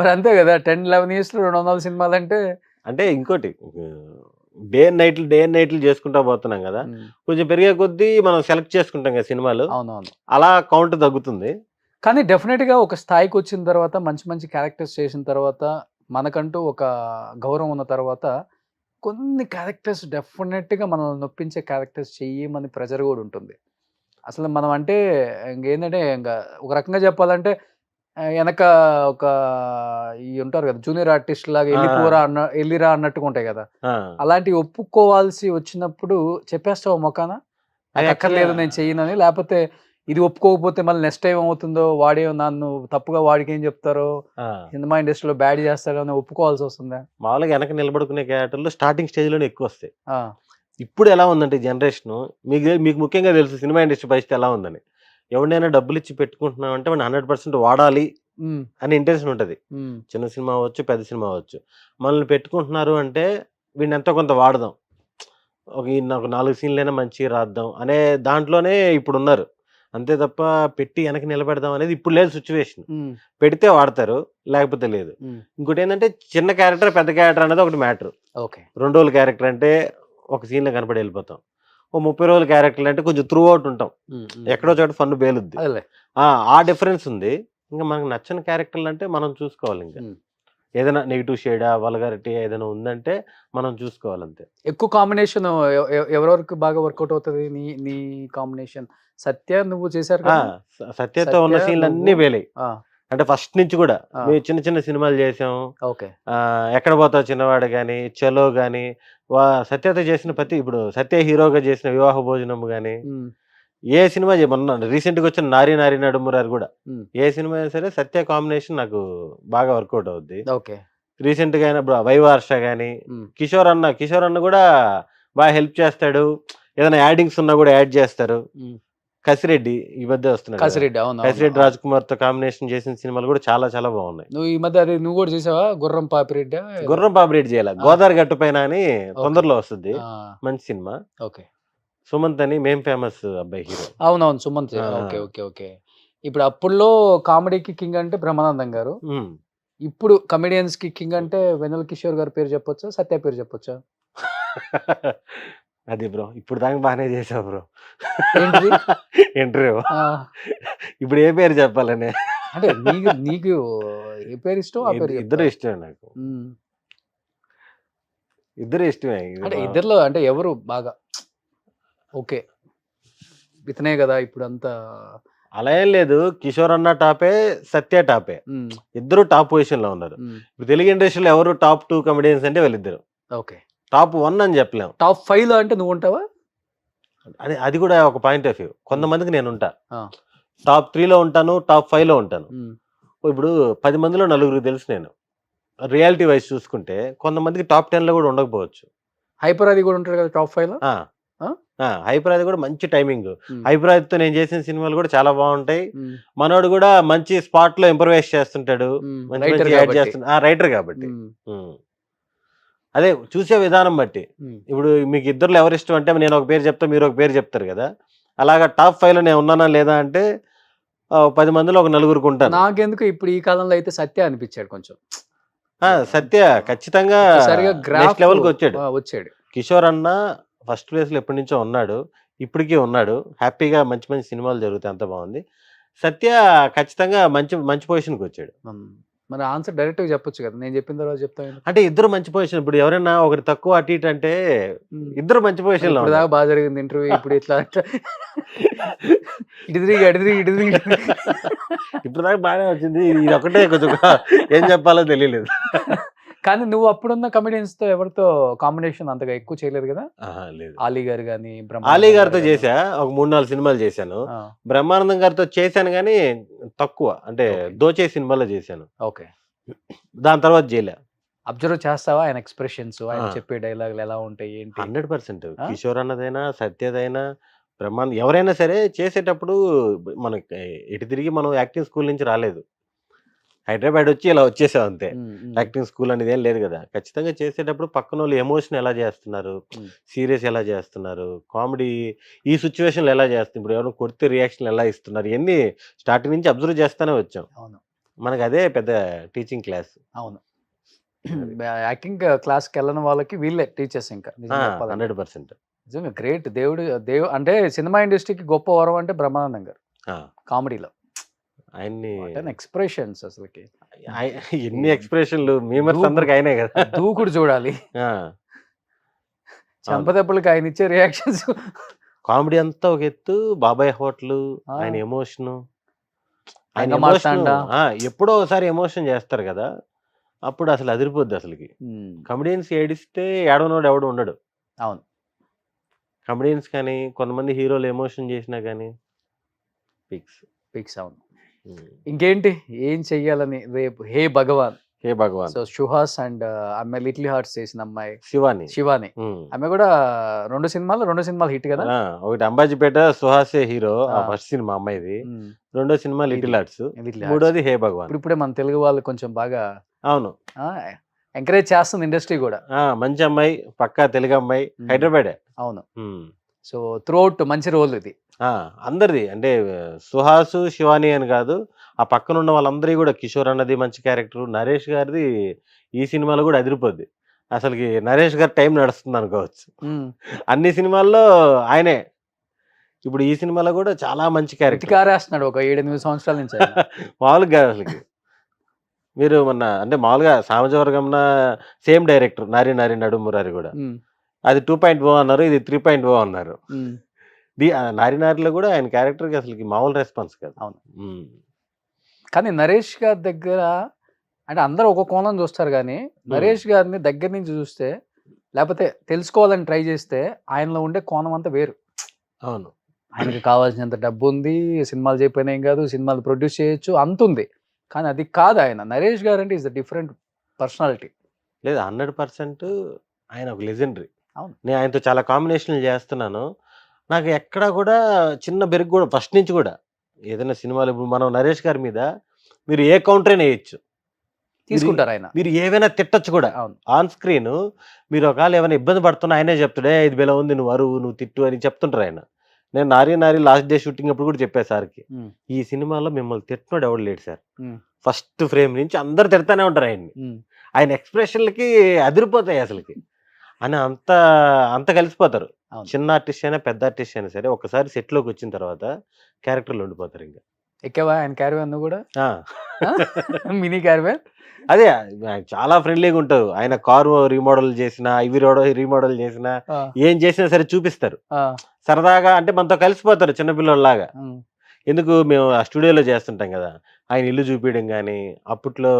మరి అంతే కదా 10-11 ఇయర్స్ లో 200 సినిమాలు అంటే ఇంకోటి డే అండ్ నైట్లు చేసుకుంటా పోతున్నాం కదా. కొంచెం పెరిగే కొద్దీ మనం సెలెక్ట్ చేసుకుంటాం కదా సినిమాలు. అవునవును. అలా కౌంట్ తగ్గుతుంది. కానీ డెఫినెట్గా ఒక స్థాయికి వచ్చిన తర్వాత మంచి మంచి క్యారెక్టర్స్ చేసిన తర్వాత మనకంటూ ఒక గౌరవం ఉన్న తర్వాత కొన్ని క్యారెక్టర్స్ డెఫినెట్గా మనం నొప్పించే క్యారెక్టర్స్ చెయ్యమని ప్రెజర్ కూడా ఉంటుంది. అసలు మనం అంటే ఇంకేంటంటే ఇంకా ఒక రకంగా చెప్పాలంటే వెనక ఒక ఈ ఉంటారు కదా జూనియర్ ఆర్టిస్ట్ లాగా వెళ్ళిరా అన్నట్టుగా ఉంటాయి కదా. అలాంటివి ఒప్పుకోవాల్సి వచ్చినప్పుడు చెప్పేస్తావు మొకాన అక్కర్లేదు నేను చెయ్యనని, లేకపోతే ఇది ఒప్పుకోకపోతే మళ్ళీ నెక్స్ట్ టైం ఏమవుతుందో వాడే నన్ను తప్పుగా వాడికి ఏం చెప్తారో సినిమా ఇండస్ట్రీలో బ్యాడ్ చేస్తారో అని ఒప్పుకోవాల్సి వస్తుందా? మామూలుగా వెనక నిలబడుకునే క్యారెక్టర్లు స్టార్టింగ్ స్టేజ్ లోనే ఎక్కువ వస్తాయి. ఇప్పుడు ఎలా ఉందంటే జనరేషన్ మీకు మీకు ముఖ్యంగా తెలుసు సినిమా ఇండస్ట్రీ పరిస్థితి ఎలా ఉందని. ఎవరినైనా డబ్బులు ఇచ్చి పెట్టుకుంటున్నాం అంటే వాడిని 100% వాడాలి ఉమ్, అనే ఇంటెన్షన్ ఉంటది. ఉమ్, చిన్న సినిమా అవ్వచ్చు, పెద్ద సినిమా అవ్వచ్చు. మనల్ని పెట్టుకుంటున్నారు అంటే వీడిని ఎంతో కొంత వాడదాం. ఈయన ఒక 4 సీన్‌లైనా మంచిగా రాద్దాం అనే దాంట్లోనే ఇప్పుడున్నారు. అంతే తప్ప పెట్టి వెనక నిలబెడదాం అనేది ఇప్పుడు లేదు సిట్యుయేషన్. ఉమ్, పెడితే వాడతారు, లేకపోతే లేదు. ఉమ్. ఇంకోటేంటంటే చిన్న క్యారెక్టర్, పెద్ద క్యారెక్టర్ అనేది ఒకటి మ్యాటర్. ఓకే. 2 రోజుల క్యారెక్టర్ అంటే ఒక సీన్‌లో కనపడి వెళ్ళిపోతాం. ఓ 30 రోజుల క్యారెక్టర్లు అంటే కొంచెం త్రూ ఔట్ ఉంటాం. ఉమ్, ఉమ్, ఎక్కడో చోట ఫన్ బేలుద్ది. అదేలే. ఆ డిఫరెన్స్ ఉంది. ఇంక మనకు నచ్చని క్యారెక్టర్లు అంటే మనం చూసుకోవాలింక. ఉమ్. ఏదైనా నెగెటివ్ షేడా, వల్గారిటీ ఏదైనా ఉందంటే మనం చూసుకోవాలంతే. ఎక్కువ కాంబినేషన్ ఎవరెవరికి బాగా వర్కౌట్ అవుతుంది నీ నీ కాంబినేషన్? సత్య నువ్వు చేశారు ఆ! కదా? సత్యతో ఉన్న సత్య, సీన్‌లన్నీ నువ్వు. వేలాయి. ఆ, అంటే ఫస్ట్ నుంచి కూడా ఆ, మేము చిన్న చిన్న సినిమాలు చేసాం. ఓకే. 'ఎక్కడ పోతావు చిన్నవాడు' గాని, 'చలో' గాని, సత్యతో చేసిన ఇప్పుడు సత్య హీరోగా చేసిన 'వివాహ భోజనం' గాని, ఉమ్, ఏ సినిమా మొన్న రీసెంట్‌గా వచ్చిన 'నారి నారి నడుమురారు' కూడా ఉమ్, ఏ సినిమా అయినా సరే సత్య కాంబినేషన్ నాకు బాగా వర్కౌట్ అవుద్ది. ఓకే. రీసెంట్‌గా అయిన 'వైవార్ష' గాని, ఉమ్, కిషోర్ అన్న కూడా బాగా హెల్ప్ చేస్తాడు. ఏదైనా యాడింగ్స్ ఉన్నా కూడా యాడ్ చేస్తారు. ఉమ్. 'కసిరెడ్డి' ఈ మధ్య వస్తున్నాడు కదా! కాసిరెడ్డి, అవును, అవును, 'కసిరెడ్డి అవును. రాజ్‌కుమార్‌తో' కాంబినేషన్ చేసిన సినిమాలు కూడా చాలా చాలా బాగున్నాయి. నువ్వు ఈ మధ్య అది నువ్వు కూడా చేసావా? గుర్రం పాపిరెడ్డి. 'గుర్రం పాపిరెడ్డి' చేయాల. ఆ, 'గోదావరి గట్టు పైన' అని ఓకే. తొందరలో వస్తది. ఆ, మంచి సినిమా. ఓకే. 'సుమంత్' అని 'మేం ఫేమస్' అబ్బాయి హీరో. అవునవును, సుమంత్. ఆ! Okay, okay, okay. ఇప్పుడు అప్పుడులో కామెడీకి కింగ్ అంటే బ్రహ్మానందం గారు. హ్మ్. ఇప్పుడు కమెడియన్స్‌కి కింగ్ అంటే వెన్నెల కిషోర్ గారి పేరు చెప్పొచ్చా? సత్య పేరు చెప్పొచ్చా? అది బ్రో. ఇప్పుడు దాకా బానే చేసావు బ్రో. ఏంటిది? ఇంటర్వ్యూ. ఆ, ఇప్పుడు ఏ పేరు చెప్పాలని? అంటే నీకు నీకు ఏ పేరు ఇష్టం ఆ పేరు ఇద్దరు చెప్తావా? ఇష్టమే నాకు. హ్మ్. ఇద్దరు ఇష్టమే. ఇది అంటే ఇద్దరిలో అంటే ఎవరు బాగా ఓకే, ఇతనే గదా ఇప్పుడంతా. అలా ఏం లేదు. కిషోర్ అన్న టాపే, సత్య టాపే. హ్మ్. ఇద్దరు టాప్ పొజిషన్‌లో ఉన్నారు. హ్మ్. ఇప్పుడు తెలుగు ఇండస్ట్రీలో ఎవరు టాప్ 2 కమెడియన్స్ అంటే వీళ్ళిద్దరు. ఓకే. టాప్ 1 అని చెప్పలేం. టాప్ 5లో అంటే నువ్వుంటావా? అది కూడా ఒక పాయింట్ ఆఫ్ వ్యూ. హ్మ్. కొంతమందికి నేనుంటా. ఆ! టాప్ 3లో ఉంటాను. టాప్ 5లో ఉంటాను. హ్మ్. ఇప్పుడు 10 మందిలో నలుగురికి తెలుసు నేను. రియాలిటీ వైస్ చూసుకుంటే కొంతమందికి టాప్ 10లో కూడా ఉండకపోవచ్చు. హైపర్ అది గూడా ఉంటాడు కదా టాప్ 5లో? ఆ! ఆ? ఆ! హైపరాది కూడా మంచి టైమింగ్. హ్మ్. హైపరాదితో నేను చేసిన సినిమాలు కూడా చాలా బావుంటాయి. హ్మ్. మనోడు కూడా మంచి స్పాట్‌లో ఇంప్రూవైజ్ చేస్తుంటాడు. హ్మ్. మంచి రైటర్ మంచి యాడ్ గాబట్టి. చేస్తుంటాడు. రైటర్ కాబట్టి. హ్మ్. హ్మ్. అదే చూసే విధానం బట్టి. హ్మ్. ఇప్పుడు మీకు ఇద్దరిలో ఎవరిష్టం అంటే నేను ఒక పేరు చెప్తా, మీరు ఒక పేరు చెప్తారు కదా! అలాగా టాప్ 5లో నేను ఉన్నానా లేదా అంటే 10 మందిలో ఒక నలుగురికి నాకెందుకో ఇప్పుడు ఈ కాలంలో అయితే సత్య అనిపిచ్చాడు కొంచెం. సత్య ఖచ్చితంగా ఒక్కసారిగా నెక్స్ట్ గ్రాఫ్ లెవెల్‌కొచ్చాడు. వచ్చాడు. కిషోర్ అన్న ఫస్ట్ ప్లేస్‌లో ఎప్పటినుంచో ఉన్నాడు. ఇప్పటికి ఉన్నాడు. హ్యాపీగా మంచి మంచి సినిమాలు జరుగుతాయి. అంతా బావుంది. సత్య ఖచ్చితంగా మంచి మంచి పొజిషన్‌కొచ్చాడు. హ్మ్. మరి ఆన్సర్ డైరెక్ట్‌గా చెప్పొచ్చు కదా! నేను చెప్పిన తర్వాత చెప్తావెందుకు? అంటే ఇద్దరు మంచి పొజిషన్. ఇప్పుడు ఎవరైనా ఒకరు తక్కువ అటు ఇటు అంటే హ్మ్. ఇద్దరు మంచి మరి పొజిషన్‌లో ఇప్పుడు దాకా ఉన్నారు. బా జరిగింది ఇంటర్వ్యూ. ఇప్పుడు ఇట్లా అంటే ఇటు తిరిగి, అటు తిరిగి, ఇటు తిరిగి, ఇటు తిరిగి. ఇప్పటిదాకా బానే వచ్చింది. ఇదొక్కటే కొంచెం ఏం చెప్పాలో తెలియలేదు. కానీ నువ్వు అప్పుడున్న కమెడియన్స్‌తో ఎవరితో కాంబినేషన్ అంతగా ఎక్కువ చేయలేదు గదా? ఆహా! లేదు. ఆలీ గారు గాని, 'ఆలీ' బ్రహ్మానందం గారు గారితో గాని. చేశా. ఒక 3, 4 సినిమాలు చేశాను. ఆ! 'బ్రహ్మానందం' గారితో చేశాను గానీ తక్కువ. అంటే ఓకే. 'దోచేయ్' సినిమాలో చేశాను. ఓకే. దాని తర్వాత జేయలే. అబ్జర్వ్ చేస్తావా ఆయన ఎక్స్‌ప్రెషన్స్, ఆయన ఆ! చెప్పే డైలాగులు ఎలా ఉంటాయి? ఏంటి? 100% ఆ! కిషోర్ అన్నదైనా, సత్యదైనా, ఎవరైనా సరే చేసేటప్పుడు మనకి ఎటు తిరిగి మనం యాక్టింగ్ స్కూల్ నుంచి రాలేదు. హైదరాబాద్ వచ్చి ఇలా వచ్చేసాం అంతే. హ్మ్. హ్మ్. యాక్టింగ్ స్కూల్ అనేది ఏం లేదు గదా! ఖచ్చితంగా చేసేటప్పుడు పక్కనోళ్ళు ఎమోషన్ ఎలా చేస్తున్నారు? హ్మ్. సీరియస్ ఎలా చేస్తున్నారు? కామెడీ ఈ సిట్యుయేషన్‌లో ఎలా చేస్తున్నారు? ఇప్పుడు ఎవరైనా కొడితే రియాక్షన్‌లు ఎలా ఇస్తున్నారు? ఇయన్నీ స్టార్టింగ్ నుంచి అబ్జర్వ్ చేస్తానే వచ్చాం. అవును. మనకదే పెద్ద టీచింగ్ క్లాస్. అవును. అది. యాక్టింగ్ క్లాస్‌కెళ్ళని వాళ్ళకి వీళ్ళే టీచర్స్ ఇంకా నిజం చెప్పాలంటే. 100%. నిజంగా గ్రేట్. అంటే సినిమా ఇండస్ట్రీకి గొప్ప వరం అంటే బ్రహ్మానందం గారు. ఆ! కామెడీలో. ఆయన్ని వాట్ ఎన్ ఎక్స్‌ప్రెషన్స్ అసలకి. ఆయ ఈ ఎన్ని ఎక్స్‌ప్రెషన్‌లు మీమర్స్ దూకుడు, అందరికి ఆయనే ఆ గదా! దూకుడు చూడాలి. ఆ! అవును. చెంపదెబ్బలకి ఆయన ఇచ్చే రియాక్షన్స్. కామెడీ అంతా ఒక ఎత్తు. 'బాబాయ్ హోటలు' ఆ! ఆయన ఎమోషను. ఆయన తెగ ఎమోషను మార్తాండా. ఎప్పుడో ఒకసారి ఎమోషన్ చేస్తారు గదా! అప్పుడు అసలు అదిరిపోద్ది అసలకి. హ్మ్. కమెడియన్స్ ఏడిస్తే ఏడవనోడు ఎవడు ఉండడు. అవును. కమెడియన్స్ కానీ, కొంతమంది హీరోలు ఎమోషన్ చేసినా గానీ పిక్స్. ఫిక్స్ అవును. హ్మ్. ఇంకేంటి? ఏం చెయ్యాలని రేపు 'హే భగవాన్' హే భగవాన్. సో సుహాస్ అండ్ ఆమె లిటిల్ హార్ట్స్ చేసిన అమ్మాయి శివాని. శివాని, ఉమ్. ఆమె కూడా రెండు సినిమాలు హిట్ కదా. ఒకటి అంబాజీపేట సుహాసే హీరో, ఆ ఫస్ట్ సినిమా అమ్మాయిది. రెండో సినిమా లిటిల్ హార్ట్స్, మూడోది హే భగవాన్. ఇప్పుడే మన తెలుగు వాళ్ళు కొంచెం బాగా అవును ఎంకరేజ్ చేస్తుంది ఇండస్ట్రీ కూడా. మంచి అమ్మాయి, పక్కా తెలుగు అమ్మాయి, హైదరాబాదే. అవును. సో త్రూఅవుట్ మంచి రోల్ ఇది అందరిది. అంటే సుహాసు శివాని అని కాదు, ఆ పక్కన ఉన్న వాళ్ళందరి కూడా. కిషోర్ అన్నది మంచి క్యారెక్టర్, నరేష్ గారిది ఈ సినిమాలో కూడా అదిరిపోద్ది. అసలుకి నరేష్ గారి టైం నడుస్తుంది అనుకోవచ్చు. అన్ని సినిమాల్లో ఆయనే. ఇప్పుడు ఈ సినిమాలో కూడా చాలా మంచి క్యారెక్టర్ కారేస్తున్నాడు ఒక 7-8 సంవత్సరాల నుంచి. మామూలుగా అసలుకి మీరు మొన్న అంటే మామూలుగా సామజవర్గంన సేమ్ డైరెక్టర్ నారి నారి నడుమురారి కూడా, అది 2.0 అన్నారు, ఇది 3.0 అన్నారు. నారి నారిలో కూడా ఆయన క్యారెక్టర్కి అసలుకి మామూలు రెస్పాన్స్ కాదు. అవును. కానీ నరేష్ గారి దగ్గర అంటే అందరూ ఒక కోణం చూస్తారు, కానీ నరేష్ గారిని దగ్గర నుంచి చూస్తే, లేకపోతే తెలుసుకోవాలని ట్రై చేస్తే ఆయనలో ఉండే కోణం అంతా వేరు. అవును. ఆయనకి కావాల్సినంత డబ్బు ఉంది, సినిమాలు చెప్పినా ఏం కాదు, సినిమాలు ప్రొడ్యూస్ చేయొచ్చు, అంత ఉంది. కానీ అది కాదు ఆయన. నరేష్ గారు అంటే ఈజ్ ద డిఫరెంట్ పర్సనాలిటీ. లేదు 100% ఆయన ఒక లెజెండరీ. అవును. నేను ఆయనతో చాలా కాంబినేషన్లు చేస్తున్నాను. నాకు ఎక్కడా కూడా చిన్న బెరుగు కూడా ఫస్ట్ నుంచి కూడా ఏదైనా సినిమాలు ఇప్పుడు మనం నరేష్ గారి మీద మీరు ఏ కౌంటర్ అయినా వేయచ్చు, తీసుకుంటారు ఆయన. మీరు ఏవైనా తిట్టచ్చు కూడా. అవును. ఆన్ స్క్రీన్ మీరు ఒకవేళ ఏమైనా ఇబ్బంది పడుతున్నా ఆయనే చెప్తాడే, ఇది బెల ఉంది, నువ్వు అరువు, నువ్వు తిట్టు అని చెప్తుంటారు ఆయన. నేను నారి లాస్ట్ డే షూటింగ్ అప్పుడు కూడా చెప్పా సార్కి, ఈ సినిమాలో మిమ్మల్ని తిట్టినోడు ఎవడు లేడు సార్. ఫస్ట్ ఫ్రేమ్ నుంచి అందరు తిడతానే ఉంటారు ఆయన్ని. ఆయన ఎక్స్ప్రెషన్లకి అదిరిపోతాయి అసలుకి అని అంత కలిసిపోతారు. చిన్న ఆర్టిస్ట్ అయినా పెద్ద ఆర్టిస్ట్ అయినా సరే ఒకసారి సెట్లోకి వచ్చిన తర్వాత క్యారెక్టర్లు ఉండిపోతారు. ఇంకా ఎక్కేవా ఆయన క్యారవాన్ కూడా, మినీ క్యారవాన్. అదే ఆయన చాలా ఫ్రెండ్లీగా ఉంటారు. ఆయన కారు రీమోడల్ చేసినా, ఇవి రీమోడల్ చేసినా, ఏం చేసినా సరే చూపిస్తారు సరదాగా. అంటే మనతో కలిసిపోతారు చిన్నపిల్లలాగా. ఎందుకు మేము ఆ స్టూడియోలో చేస్తుంటాం కదా, ఆయన ఇల్లు చూపించడం కానీ, అప్పట్లో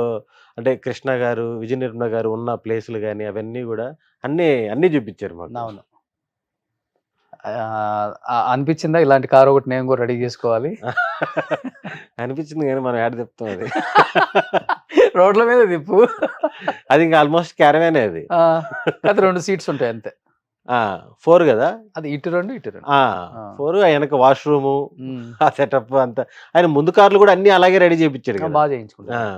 అంటే కృష్ణ గారు, విజయ నిర్మల గారు ఉన్న ప్లేసులు కానీ అవన్నీ కూడా అన్నీ చూపించారు మాకు. అవును. అనిపించిందా ఇలాంటి కారు ఒకటి నేను కూడా రెడీ చేసుకోవాలి అనిపించింది, కానీ మనం యాడ్ చెప్తాం అది రోడ్ల మీద తిప్పు. అది ఇంకా ఆల్మోస్ట్ క్యారవానే అది. అది 2 సీట్స్ ఉంటాయి అంతే. 4 కదా అది, ఇటు 2 4. వెనక వాష్రూమ్, ఆ సెటప్ అంతా. ఆయన ముందు కార్లు కూడా అన్ని అలాగే రెడీ చేయించాడు, బాగా చేయించుకుంటారు.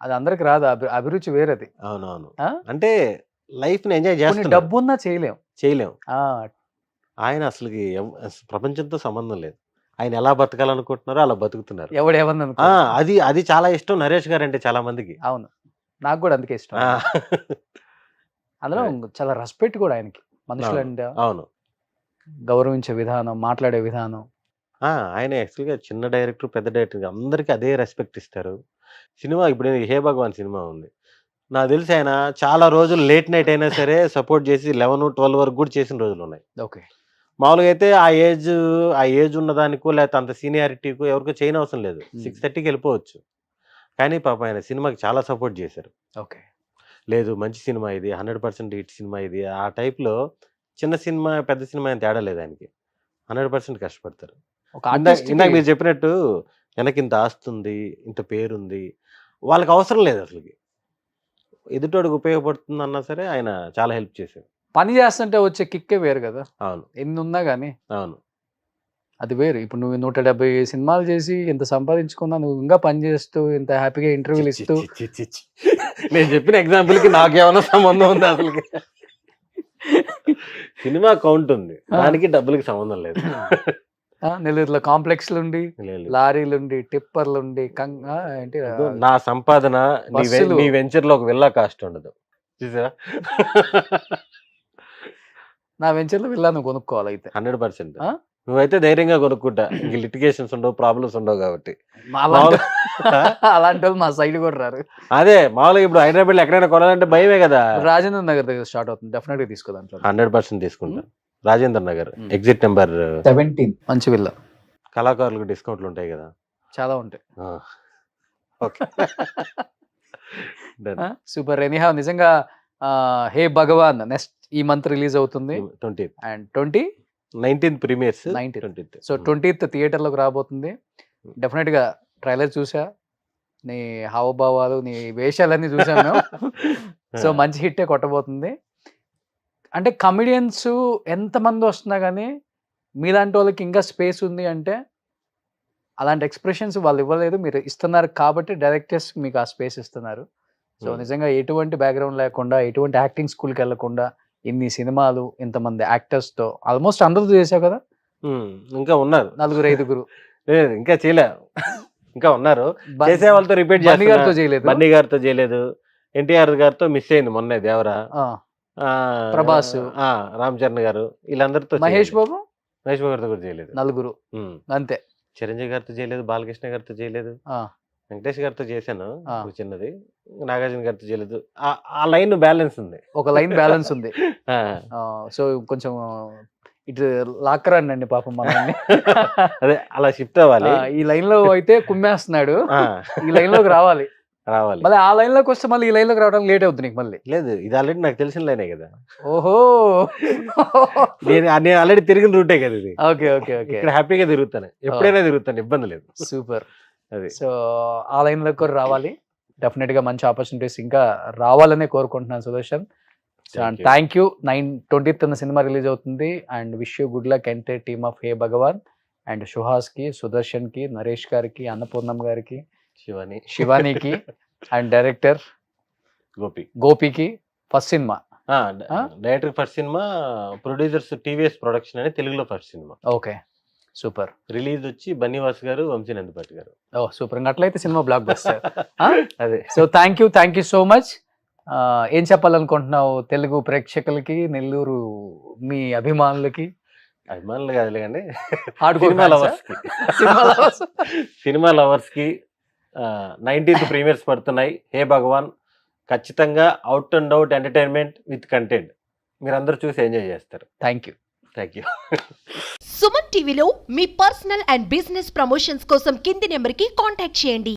అది అందరికి రాదు, అభిరుచి వేరేది. అవునవును. అంటే లైఫ్ ని ఎంజాయ్ చేస్తాం, డబ్బు ఉన్నా చేయలేం. ఆయన అసలుకి ప్రపంచంతో సంబంధం లేదు. ఆయన ఎలా బతకాలనుకుంటున్నారో అలా బతుకుతున్నారు. ఎవడేమన్నా అది చాలా ఇష్టం నరేష్ గారు అంటే చాలా మందికి. అవును, నాకు కూడా అందుకే ఇష్టం. అందులో చాలా రెస్పెక్ట్ కూడా ఆయనకి, మనుషులంటే అవును గౌరవించే విధానం, మాట్లాడే విధానం. ఆయన యాక్చువల్గా చిన్న డైరెక్టర్ పెద్ద డైరెక్టర్ అందరికీ అదే రెస్పెక్ట్ ఇస్తారు. సినిమా ఇప్పుడు హే భగవాన్ సినిమా ఉంది, నాకు తెలిసి ఆయన చాలా రోజులు లేట్ నైట్ అయినా సరే సపోర్ట్ చేసి 11-12 వరకు కూడా చేసిన రోజులు ఉన్నాయి. ఓకే. మామూలుగా అయితే ఆ ఏజ్ ఉన్నదానికో లేకపోతే అంత సీనియారిటీకో ఎవరికో చేయని అవసరం లేదు, 6:30కి వెళ్ళిపోవచ్చు. కానీ పాప ఆయన సినిమాకి చాలా సపోర్ట్ చేశారు. ఓకే. లేదు మంచి సినిమా ఇది, 100% హిట్ సినిమా ఇది. ఆ టైప్లో చిన్న సినిమా పెద్ద సినిమా అని తేడా లేదు ఆయనకి, 100% కష్టపడతారు. ఇందాక మీరు చెప్పినట్టు వెనక ఇంత ఆస్తుంది, ఇంత పేరుంది, వాళ్ళకి అవసరం లేదు అసలుకి. ఎదుటోడికి ఉపయోగపడుతుంది అన్నా సరే ఆయన చాలా హెల్ప్ చేశారు. పని చేస్తుంటే వచ్చే కిక్కే వేరు కదా. అవును, ఎన్ని ఉన్నా కానీ. అవును, అది వేరు. ఇప్పుడు నువ్వు 170 సినిమాలు చేసి ఇంత సంపాదించుకున్నా, నువ్వు ఇంకా పని చేస్తూ ఇంత హ్యాపీగా ఇంటర్వ్యూలు ఇస్తూ. నేను చెప్పిన ఎగ్జాంపుల్కి నాకేమైనా సంబంధం ఉంది అసలుకి? సినిమా కౌంట్ ఉంది, దానికి డబ్బులకి సంబంధం లేదు. నెల్లూరులో కాంప్లెక్స్లు ఉండి, లారీలు ఉండి, టిప్పర్లు ఉండి, ఏంటి నా సంపాదన నీ వెంచర్ లో ఒక విల్లా కాస్ట్ ఉండదు చూసారా. నా వెంచర్ లో విల్లా నువ్వు కొనుక్కోవాలి అయితే 100%. నువ్వైతే ధైర్యంగా కొనుక్కుంటా, ఇంక లిటిగేషన్స్ ఉండవు, ప్రాబ్లమ్స్ ఉండవు కాబట్టి. అలాంటి వాళ్ళు మా సైడ్ కూడా రారు. అదే మామూలుగా ఇప్పుడు హైదరాబాద్ లో ఎక్కడైనా కొనాలంటే భయమే కదా. రాజేంద్ర నగర్ దగ్గర స్టార్ట్ అవుతుంది, డెఫినెట్ గా తీసుకో. దాంట్లో 100% తీసుకుంటా. రాజేంద్ర నగర్ ఎగ్జిట్ నెంబర్ 17 మంచి విల్లా. కళాకారులకు డిస్కౌంట్లు ఉంటాయి కదా, చాలా ఉంటాయి. Okay, super. ఎనీహౌ నిజంగా హే భగవాన్ నెక్స్ట్ ఈ మంత్ రిలీజ్ అవుతుంది, 20th and 19th premieres. 19th. So 20th థియేటర్లోకి రాబోతుంది. డెఫినెట్ గా ట్రైలర్ చూసా, నీ హావభావాలు, నీ వేషాలన్నీ చూసాం మేము. సో మంచి హిట్టే కొట్టబోతుంది. అంటే కమెడియన్స్ ఎంతమంది వస్తున్నా కానీ మీలాంటి వాళ్ళకి ఇంకా స్పేస్ ఉంది అంటే అలాంటి ఎక్స్ప్రెషన్స్ వాళ్ళు ఇవ్వలేదు, మీరు ఇస్తున్నారు కాబట్టి డైరెక్టర్స్ మీకు ఆ స్పేస్ ఇస్తున్నారు. సో నిజంగా ఎటువంటి బ్యాక్గ్రౌండ్ లేకుండా, ఎటువంటి యాక్టింగ్ స్కూల్కి వెళ్ళకుండా ఇన్ని సినిమాలు, ఇంతమంది యాక్టర్స్తో ఆల్మోస్ట్ అందరితో చేసావు కదా? ఇంకా ఉన్నారు 4-5 లేదు, ఇంకా చేయలే, ఇంకా ఉన్నారు. చేసే వాళ్ళతో రిపీట్ బన్నీ గారితో చేయలేదు, బన్నీ గారితో చేయలేదు, ఎన్టీఆర్ గారితో మిస్ అయింది మొన్నే దేవరా, ప్రభాస్, రామ్ చరణ్ గారు, వీళ్ళందరితో. మహేష్ బాబు గారితో కూడా చేయలేదు. 4 అంతే. చిరంజీవి గారితో చేయలేదు, బాలకృష్ణ గారితో చేయలేదు, వెంకటేష్ గారితో చేశాను చిన్నది, నాగార్జున గారితో చేయలేదు. ఆ లైన్ బ్యాలెన్స్ ఉంది, ఒక లైన్ బ్యాలెన్స్ ఉంది. సో కొంచెం ఇటు లాక్కరండి పాపం మనల్ని. అదే అలా షిఫ్ట్ అవ్వాలి. ఈ లైన్ లో అయితే కుమ్మేస్తున్నాడు, ఈ లైన్ లోకి రావాలి. మళ్ళీ ఆ లైన్ లోకి వస్తే మళ్ళీ ఈ లైన్ లోకి రావడానికి లేట్ అవుతుంది నీకు మళ్ళీ. లేదు, ఇది ఆల్రెడీ నాకు తెలిసిన లైనే కదా. ఓహో, నేను ఆల్రెడీ తిరిగిన రూటే కదా ఇది. Okay okay okay. ఇక్కడ హ్యాపీగా తిరుగుతాను, ఎప్పుడైనా తిరుగుతాను, ఇబ్బంది లేదు. సూపర్. సో ఆ లైన్ లో కూడా రావాలి, డెఫినెట్ గా మంచి ఆపర్చునిటీస్ ఇంకా రావాలనే కోరుకుంటున్నాను సుదర్శన్. Thank you. 9/20 సినిమా రిలీజ్ అవుతుంది and wish you good luck entire team of Hey Bhagavan and Suhas కి, సుదర్శన్ కి, నరేష్ గారికి, అన్నపూర్ణమ్మ గారికి, శివానికి అండ్ డైరెక్టర్ గోపికి ఫస్ట్ సినిమా. డైరెక్టర్ ఫస్ట్ సినిమా, ప్రొడ్యూసర్స్ టీవీఎస్ ప్రొడక్షన్ అని తెలుగులో ఫస్ట్ సినిమా. Okay, super. రిలీజ్ వచ్చి బన్నీవాస్ గారు, వంశీ నందిపాటి గారు. Oh super. ఇంకా అట్లయితే సినిమా బ్లాక్ బస్టర్. అదే. So thank you so much. ఏం చెప్పాలనుకుంటున్నావు తెలుగు ప్రేక్షకులకి, నెల్లూరు మీ అభిమానులకి? అభిమానులు కాదులే కానీ సినిమా లవర్స్ కి 19th ప్రీమియర్స్ పడుతున్నాయి. హే భగవాన్ ఖచ్చితంగా out and out entertainment with content, మీరందరూ చూసి ఎంజాయ్ చేస్తారు. Thank you. సుమన్ టీవీలో మీ పర్సనల్ అండ్ బిజినెస్ ప్రమోషన్స్ కోసం కింది నెంబర్కి కాంటాక్ట్ చేయండి.